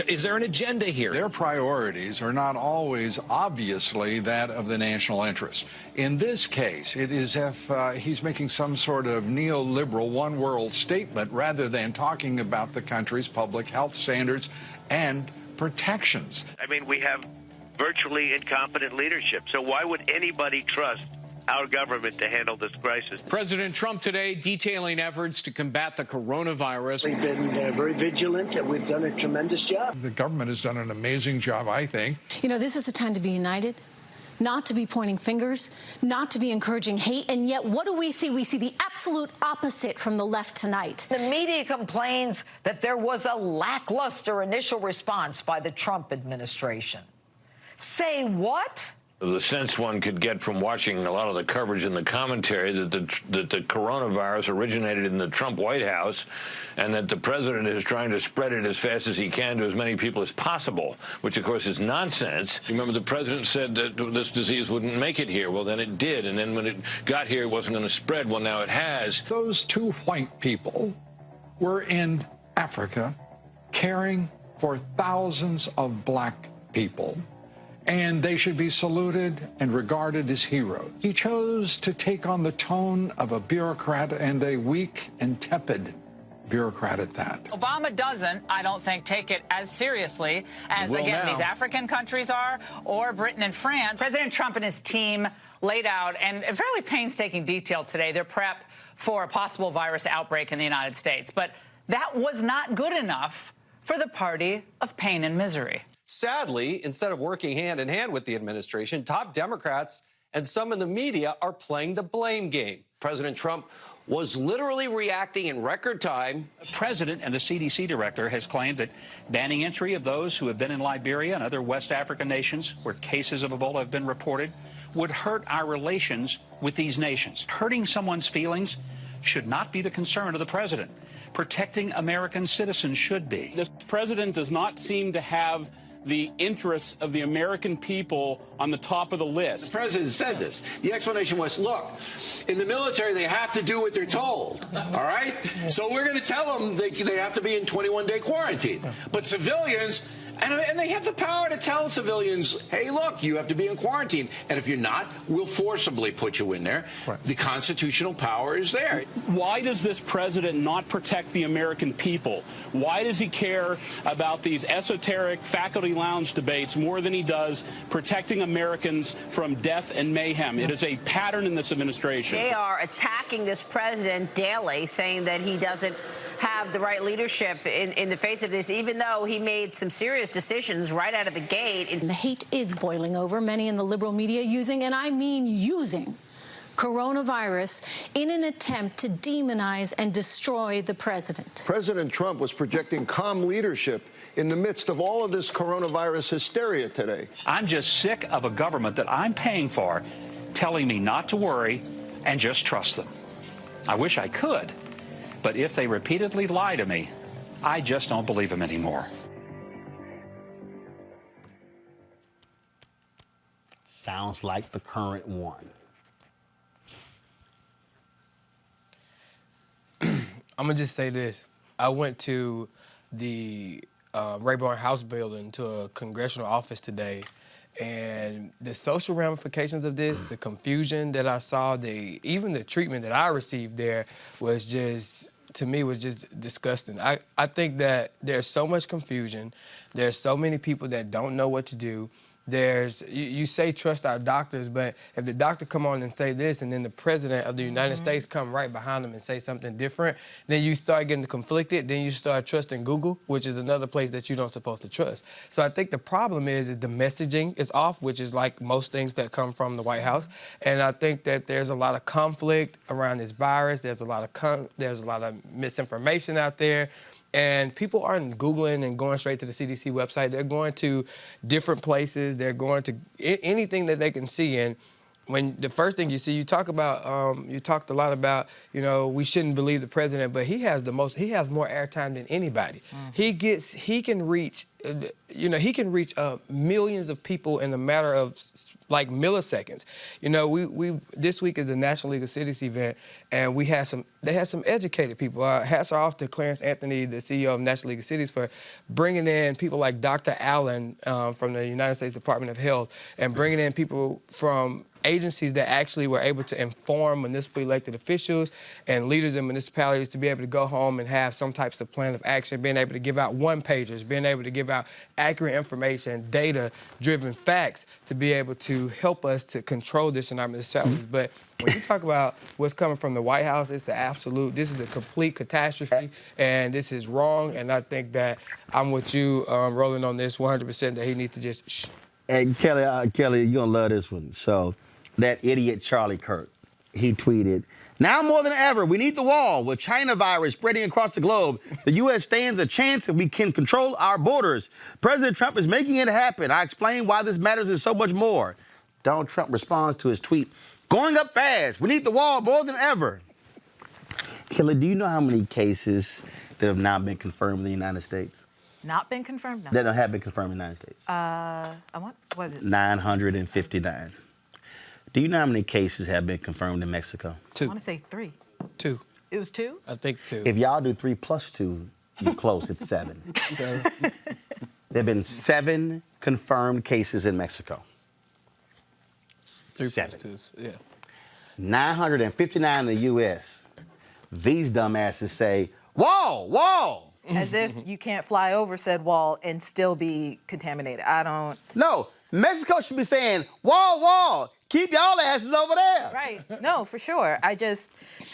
Is there an agenda here? Their priorities are not always obviously that of the national interest. In this case, it is as if he's making some sort of neoliberal one-world statement rather than talking about the country's public health standards and protections. I mean, we have virtually incompetent leadership. So why would anybody trust our government to handle this crisis? President Trump today detailing efforts to combat the coronavirus. We've been very vigilant, and we've done a tremendous job. The government has done an amazing job, I think. You know, this is a time to be united, not to be pointing fingers, not to be encouraging hate, and yet what do we see? We see the absolute opposite from the left tonight. The media complains that there was a lackluster initial response by the Trump administration. Say what? The sense one could get from watching a lot of the coverage and the commentary that the coronavirus originated in the Trump White House and that the president is trying to spread it as fast as he can to as many people as possible, which, of course, is nonsense. Remember, the president said that this disease wouldn't make it here. Well, then it did. And then when it got here, it wasn't going to spread. Well, now it has. Those two white people were in Africa caring for thousands of black people, and they should be saluted and regarded as heroes. He chose to take on the tone of a bureaucrat, and a weak and tepid bureaucrat at that. Obama doesn't, I don't think, take it as seriously as, again, these African countries are, or Britain and France. President Trump and his team laid out, in fairly painstaking detail today, their prep for a possible virus outbreak in the United States. But that was not good enough for the party of pain and misery. Sadly, instead of working hand in hand with the administration, top Democrats and some in the media are playing the blame game. President Trump was literally reacting in record time. The president and the CDC director has claimed that banning entry of those who have been in Liberia and other West African nations where cases of Ebola have been reported would hurt our relations with these nations. Hurting someone's feelings should not be the concern of the president. Protecting American citizens should be. This president does not seem to have the interests of the American people on the top of the list. The president said this. The explanation was, look, in the military, they have to do what they're told, all right? So we're going to tell them they have to be in 21-day quarantine. But civilians, and they have the power to tell civilians, hey, look, you have to be in quarantine. And if you're not, we'll forcibly put you in there. Right. The constitutional power is there. Why does this president not protect the American people? Why does he care about these esoteric faculty lounge debates more than he does protecting Americans from death and mayhem? It is a pattern in this administration. They are attacking this president daily, saying that he doesn't have the right leadership in the face of this, even though he made some serious decisions right out of the gate. And the hate is boiling over, many in the liberal media using, and I mean using, coronavirus in an attempt to demonize and destroy the president. President Trump was projecting calm leadership in the midst of all of this coronavirus hysteria today. I'm just sick of a government that I'm paying for telling me not to worry and just trust them. I wish I could, but if they repeatedly lie to me, I just don't believe them anymore. Sounds like the current one. I'm going to just say this. I went to the Rayburn House building to a congressional office today, and the social ramifications of this, the confusion that I saw, even the treatment that I received there was just, to me, was just disgusting. I think that there's so much confusion. There's so many people that don't know what to do. you say trust our doctors, but if the doctor come on and say this, and then the president of the United States come right behind them and say something different, then you start getting conflicted. Then you start trusting Google, which is another place that you don't supposed to trust. So I think the problem is the messaging is off, which is like most things that come from the White House. And I think that there's a lot of conflict around this virus. There's a lot of misinformation out there. And people aren't Googling and going straight to the CDC website. They're going to different places. They're going to anything that they can see. And when the first thing you see, you talked a lot about, we shouldn't believe the president, but he has more airtime than anybody. He can reach millions of people in a matter of like milliseconds. This week is the National League of Cities event, and they had some educated people. Hats are off to Clarence Anthony, the CEO of National League of Cities, for bringing in people like Dr. Allen from the United States Department of Health, and bringing in people from agencies that actually were able to inform municipally elected officials and leaders in municipalities to be able to go home and have some types of plan of action, being able to give out one-pagers, being able to give out accurate information, data-driven facts to be able to help us to control this in our municipalities. But when you talk about what's coming from the White House, this is a complete catastrophe, and this is wrong, and I think that I'm with you, Roland, on this 100%, that he needs to just shh. And Kelly, you're going to love this one. So that idiot Charlie Kirk, he tweeted, "Now more than ever, we need the wall. With China virus spreading across the globe, the U.S. stands a chance if we can control our borders. President Trump is making it happen. I explain why this matters and so much more." Donald Trump responds to his tweet, "Going up fast. We need the wall more than ever." Kelly, do you know how many cases that have now been confirmed in the United States? Not been confirmed? No. That have been confirmed in the United States? What is it? 959. Do you know how many cases have been confirmed in Mexico? 2. I want to say 3. 2. It was 2? I think 2. If y'all do 3 plus 2, you're close. It's 7. There have been 7 confirmed cases in Mexico. 3 7. plus 2, yeah. 959 in the U.S. These dumbasses say, wall, wall. As if you can't fly over said wall and still be contaminated. No, Mexico should be saying, wall, wall. Keep y'all asses over there. Right. No, for sure.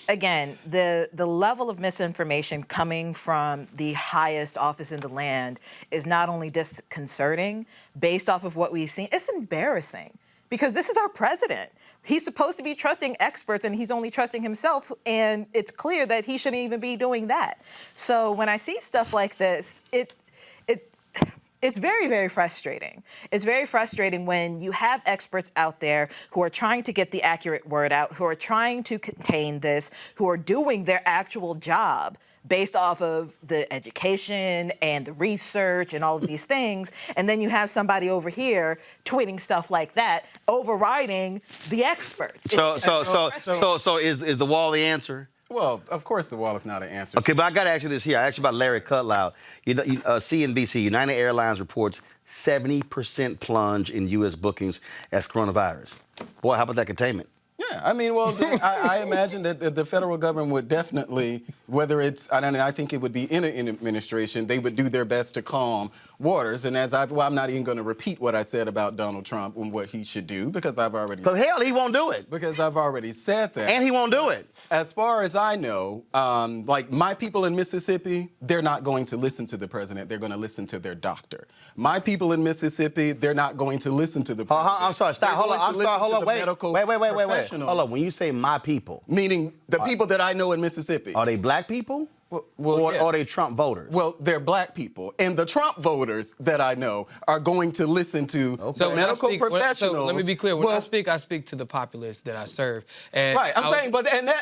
Again, the level of misinformation coming from the highest office in the land is not only disconcerting based off of what we've seen, it's embarrassing because this is our president. He's supposed to be trusting experts, and he's only trusting himself, and it's clear that he shouldn't even be doing that. So when I see stuff like this, it's very, very frustrating. It's very frustrating when you have experts out there who are trying to get the accurate word out, who are trying to contain this, who are doing their actual job based off of the education and the research and all of these things, and then you have somebody over here tweeting stuff like that, overriding the experts. So is the wall the answer? Well, of course the wall is not an answer. Okay, but I got to ask you this here. I asked you about Larry Kudlow. CNBC, United Airlines reports 70% plunge in U.S. bookings as coronavirus. Boy, how about that containment? Yeah, I mean, well, I imagine that the federal government would definitely, whether it's, and I think it would be in an administration, they would do their best to calm waters. And I'm not even going to repeat what I said about Donald Trump and what he should do because I've already. Because hell, he won't do it. Because I've already said that. And he won't do it. As far as I know, like my people in Mississippi, they're not going to listen to the president. They're going to listen to their doctor. My people in Mississippi, they're not going to listen to the president. I'm sorry, stop. Hold on. Wait. Hold on. When you say my people, meaning the people that I know in Mississippi, are they black people? Or are they Trump voters? Well, they're black people. And the Trump voters that I know are going to listen to medical professionals. So let me be clear. When I speak to the populace that I serve. And right. I'm saying,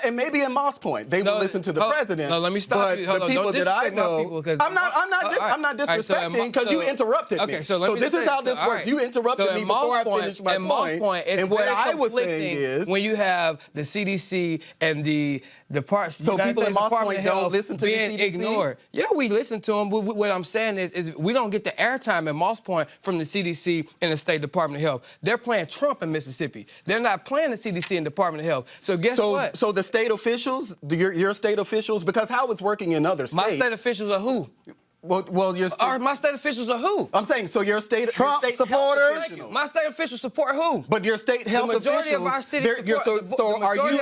and maybe in Moss Point, they will listen to the president. No, let me stop you. The people that I know, I'm not disrespecting because you interrupted me. Okay, so this is how this works. You interrupted me before I finished my point. And what I was saying is, when you have the CDC and the so people in Moss Point don't listen to being the CDC? Ignored. Yeah, we listen to them. What I'm saying is we don't get the airtime in Moss Point from the CDC and the State Department of Health. They're playing Trump in Mississippi. They're not playing the CDC and Department of Health. So guess what? So the state officials, your state officials, because how it's working in other states. My state officials are who? Well, your Or my state officials are who? I'm saying, so your state Trump your state supporters. My state officials support who? But your state health majority officials, of our city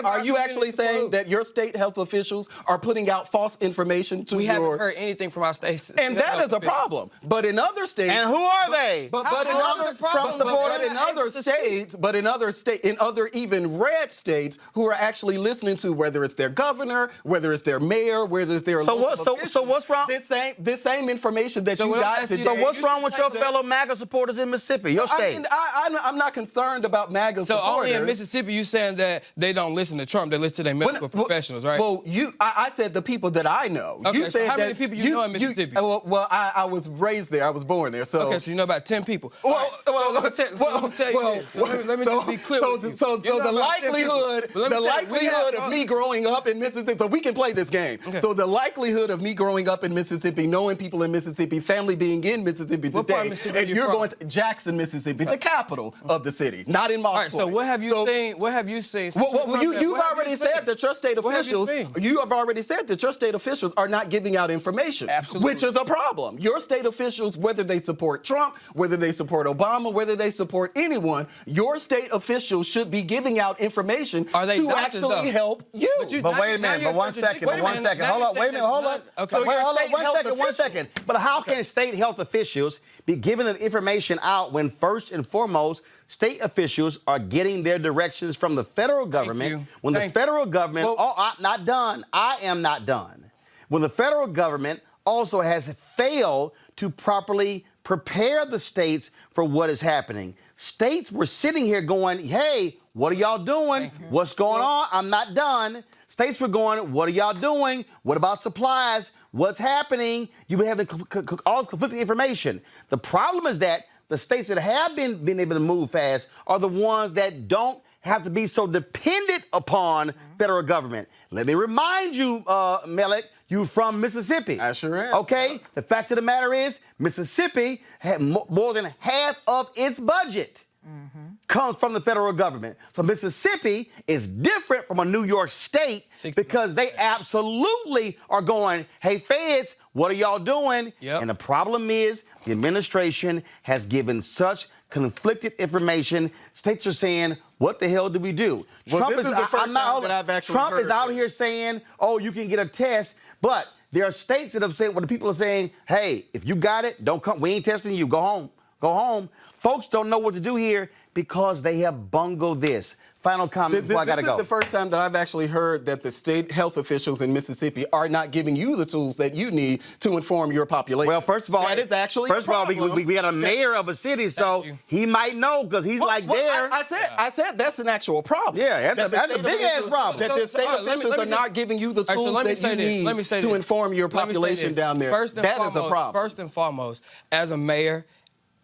are you actually saying that your state health officials are putting out false information to We your? haven't heard anything from our state. And that is a problem. But in other states, And who are they? But in other even red states who are actually listening to whether it's their governor, whether it's their mayor, whether it's their local officials, so what's wrong? This same information that you got today. So what's wrong with your fellow MAGA supporters in Mississippi, your state? I mean, I'm not concerned about MAGA So supporters. only in Mississippi, you saying that they don't listen to Trump, they listen to their medical professionals, right? Well, I said the people that I know. Okay, You said so how that many people you know in Mississippi? I was raised there. I was born there. So Okay, so you know about 10 people. Well, let me tell you this. So let me just be clear with you. So You know the about 10 people. likelihood, But let me tell you, we have- of me growing up in Mississippi, so we can play this game. Okay. So the likelihood of me growing up in Mississippi, knowing people in Mississippi, family being in Mississippi What part of today, Mississippi and you you're from? going to Jackson, Mississippi, the capital of the city, not in Moss All right, so Point. what have you seen? What have you seen? You've already said that your state What have you officials. seen? You have already said that your state officials are not giving out information, Absolutely. which is a problem. Your state officials, whether they support Trump, whether they support Obama, whether they support anyone, your state officials should be giving out information Are they to doctors, actually though? help you. But wait a minute, but 1 second, but 1 second. Hold on, wait a minute, hold on. Okay. So your hold on, state health 1 second. But how can state health officials be giving the information out when first and foremost state officials are getting their directions from the federal government? When the federal government, I'm not done. I am not done. When the federal government also has failed to properly prepare the states for what is happening. States were sitting here going, hey, what are y'all doing? What's going on? I'm not done. States were going, what are y'all doing? What about supplies? What's happening? You have all conflicting information. The problem is that the states that have been able to move fast are the ones that don't have to be so dependent upon federal government. Let me remind you, Melek, you from Mississippi. I sure am. Okay? The fact of the matter is, Mississippi had more than half of its budget comes from the federal government. So Mississippi is different from a New York State because they absolutely are going, hey, feds, what are y'all doing? And the problem is the administration has given such conflicted information. States are saying, what the hell do we do? Well, this is the first time that I've actually Trump heard is out here saying, oh, you can get a test, but there are states that have said, where the people are saying, hey, if you got it, don't come. We ain't testing you. Go home. Go home. Folks don't know what to do here because they have bungled this. Final comment before I got to go. This is the first time that I've actually heard that the state health officials in Mississippi are not giving you the tools that you need to inform your population. Well, first of all, that is actually first of all, we got a mayor of a city, so he might know because he's there. I said that's an actual problem. Yeah, that's a big ass problem. That the state officials are not giving you the tools that you need to inform your population down there. That is a problem. First and foremost, as a mayor,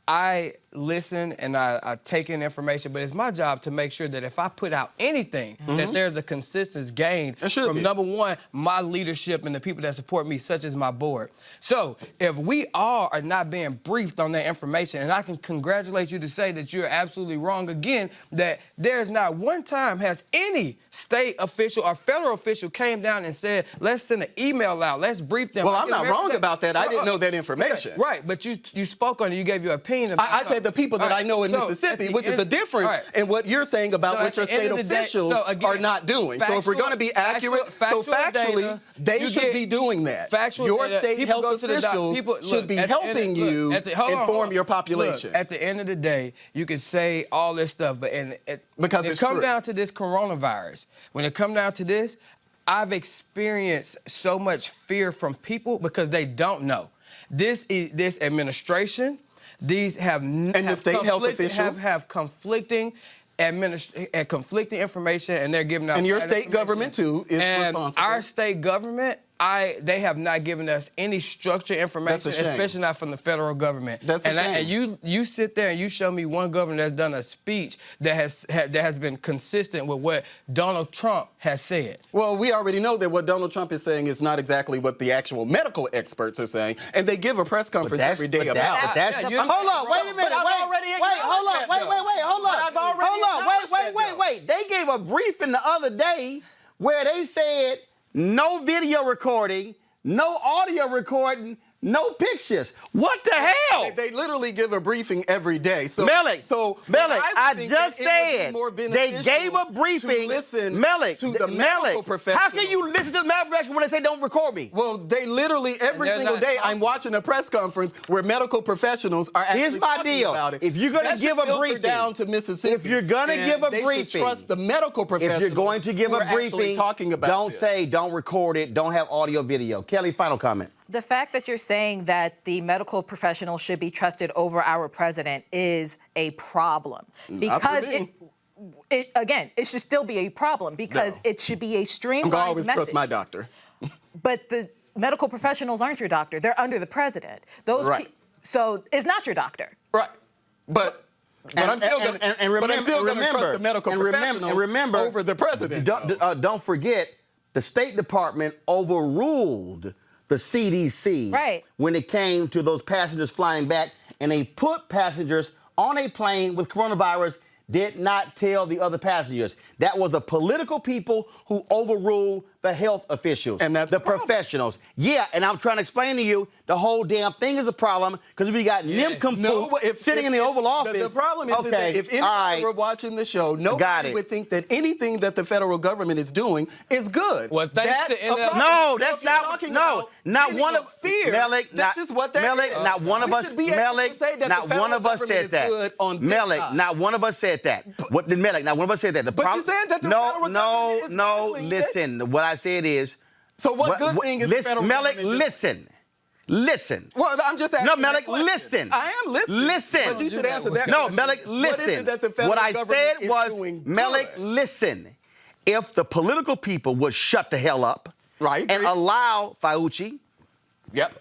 I listen and I take in information, but it's my job to make sure that if I put out anything, that there's a consistency gained from, number one, my leadership and the people that support me, such as my board. So if we all are not being briefed on that information, and I can congratulate you to say that you're absolutely wrong again, that there's not one time has any state official or federal official came down and said, let's send an email out, let's brief them. Well, I'm not wrong about that. I didn't know that information. Right, but you spoke on it, you gave your opinion about I said the people that I know in Mississippi, which is a difference in what you're saying about what your state officials are not doing. So if we're going to be accurate, factually, they should be doing that. Your state health officials should be helping you inform your population. Look, at the end of the day, you can say all this stuff, but because it comes down to this coronavirus. When it comes down to this, I've experienced so much fear from people because they don't know. This administration. These have the state health officials have conflicting conflicting information, and they're giving out. And your state government too is responsible. Our state government, they have not given us any structured information, especially not from the federal government. That's a shame. And you sit there and you show me one governor that's done a speech that has been consistent with what Donald Trump has said. Well, we already know that what Donald Trump is saying is not exactly what the actual medical experts are saying, and they give a press conference every day about it. Hold on, wait a minute. Wait. They gave a briefing the other day where they said no video recording, no audio recording, No pictures. What the hell? They literally give a briefing every day. So, Melik, I think just it would be said more they gave a briefing. to listen Melik, to the medical professionals. How can you listen to the medical professionals when they say don't record me? Well, they literally every single day I'm watching a press conference where medical professionals are actually Here's my talking deal. about it. If you're going to give a briefing down to Mississippi, if you're going to give a they briefing, should trust the medical professionals. If you're going to give who a are actually briefing, talking about don't this. say don't record it, don't have audio, video. Kelly, final comment. The fact that you're saying that the medical professionals should be trusted over our president is a problem. Because it should still be a problem because it should be a streamlined I'm going to always message. trust my doctor. But the medical professionals aren't your doctor. They're under the president. So it's not your doctor. Right. But I'm still going to trust the medical professionals over the president. Don't forget, the State Department overruled the CDC when it came to those passengers flying back, and they put passengers on a plane with coronavirus, did not tell the other passengers. That was the political people who overruled the health officials. And that's the professionals. Yeah, and I'm trying to explain to you, the whole damn thing is a problem because we got nincompoop sitting in the Oval Office. The problem is that if anybody were watching the show, nobody would think that anything that the federal government is doing is good. Well, thanks to No, that's not. No, not one of fear. Melik, this is what that Melik, is. not one of us. Melik, not one of us said that. Melik, not one of us said that. What did Melik? Not one of us said that. But you said that the federal government is handling listen. What I said is. So what good thing is the federal government doing? Listen. Well, I'm just asking. No, Melik, listen. I am listening. Listen. But you should answer that No, question. Melik, listen. What is it that the federal what I government said is was, doing Melik, good? listen. If the political people would shut the hell up and allow Fauci,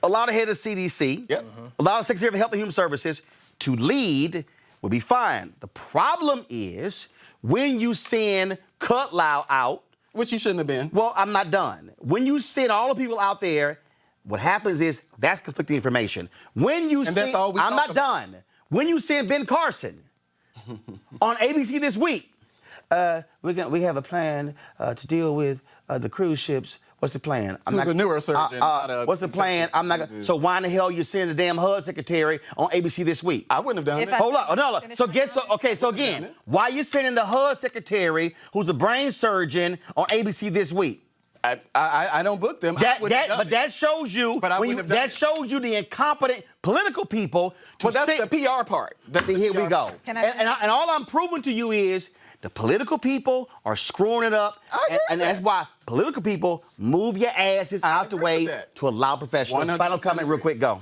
allow the head of CDC, allow the Secretary of Health and Human Services to lead, would be fine. The problem is when you send Cutlow out, which he shouldn't have been. Well, I'm not done. When you send all the people out there, what happens is that's conflicting information. When you send, I'm not done. When you send Ben Carson on ABC this week, we have a plan to deal with the cruise ships. What's the plan? Who's a neurosurgeon? What's the plan? I'm not. So why in the hell you sending the damn HUD secretary on ABC this week? I wouldn't have done it. Hold on, no. So again, why you sending the HUD secretary, who's a brain surgeon, on ABC this week? I don't book them. That shows you. That shows you the incompetent political people. Well, that's the PR part. Here we go. And all I'm proving to you is the political people are screwing it up, and that's why political people move your asses out the way to allow professionals. Final comment, real quick, go.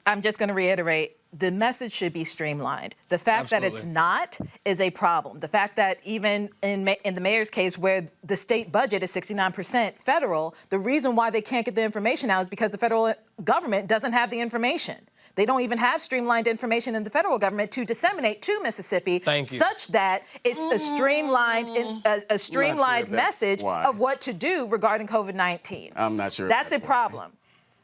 I'm just going to reiterate, the message should be streamlined. The fact that it's not is a problem. The fact that even in the mayor's case where the state budget is 69% federal, the reason why they can't get the information out is because the federal government doesn't have the information. They don't even have streamlined information in the federal government to disseminate to Mississippi, such that it's a streamlined message of what to do regarding COVID-19. I'm not sure. That's a problem.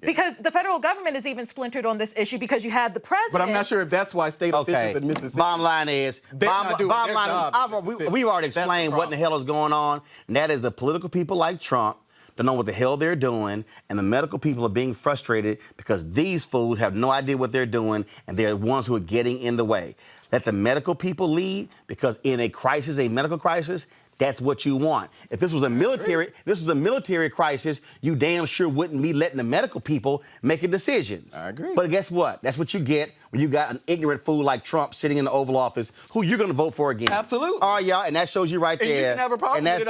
Because the federal government is even splintered on this issue because you had the president. But I'm not sure if that's why state officials in Mississippi. Bottom line is, we've already explained what in the hell is going on, and that is the political people like Trump don't know what the hell they're doing, and the medical people are being frustrated because these fools have no idea what they're doing, and they're the ones who are getting in the way. Let the medical people lead, because in a crisis, a medical crisis, that's what you want. If this was a military crisis, you damn sure wouldn't be letting the medical people making decisions. I agree. But guess what? That's what you get when you got an ignorant fool like Trump sitting in the Oval Office, who you're going to vote for again. Absolutely. All right, y'all, and that shows you right there. And you can have a problem with it.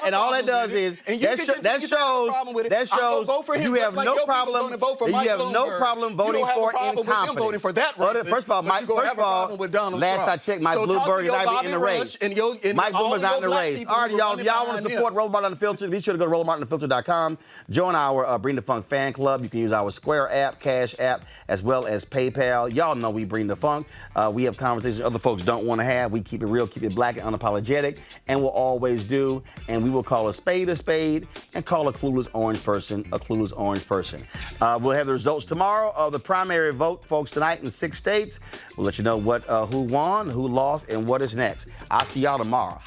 And all that does is that shows you have no problem. You have no problem voting for incompetent. First of all, last I checked, Mike Bloomberg is not even in the race. Mike Bloomberg's not in the race. All right, y'all want to support Roland Martin Unfiltered? Be sure to go to RolandMartinUnfiltered.com. Join our Bring the Funk fan club. You can use our Square app, Cash app, as well as PayPal. Y'all know we bring the funk. We have conversations other folks don't want to have. We keep it real, keep it black and unapologetic, and we'll always do. And we will call a spade and call a clueless orange person a clueless orange person. We'll have the results tomorrow of the primary vote, folks, tonight in 6 states. We'll let you know who won, who lost, and what is next. I'll see y'all tomorrow.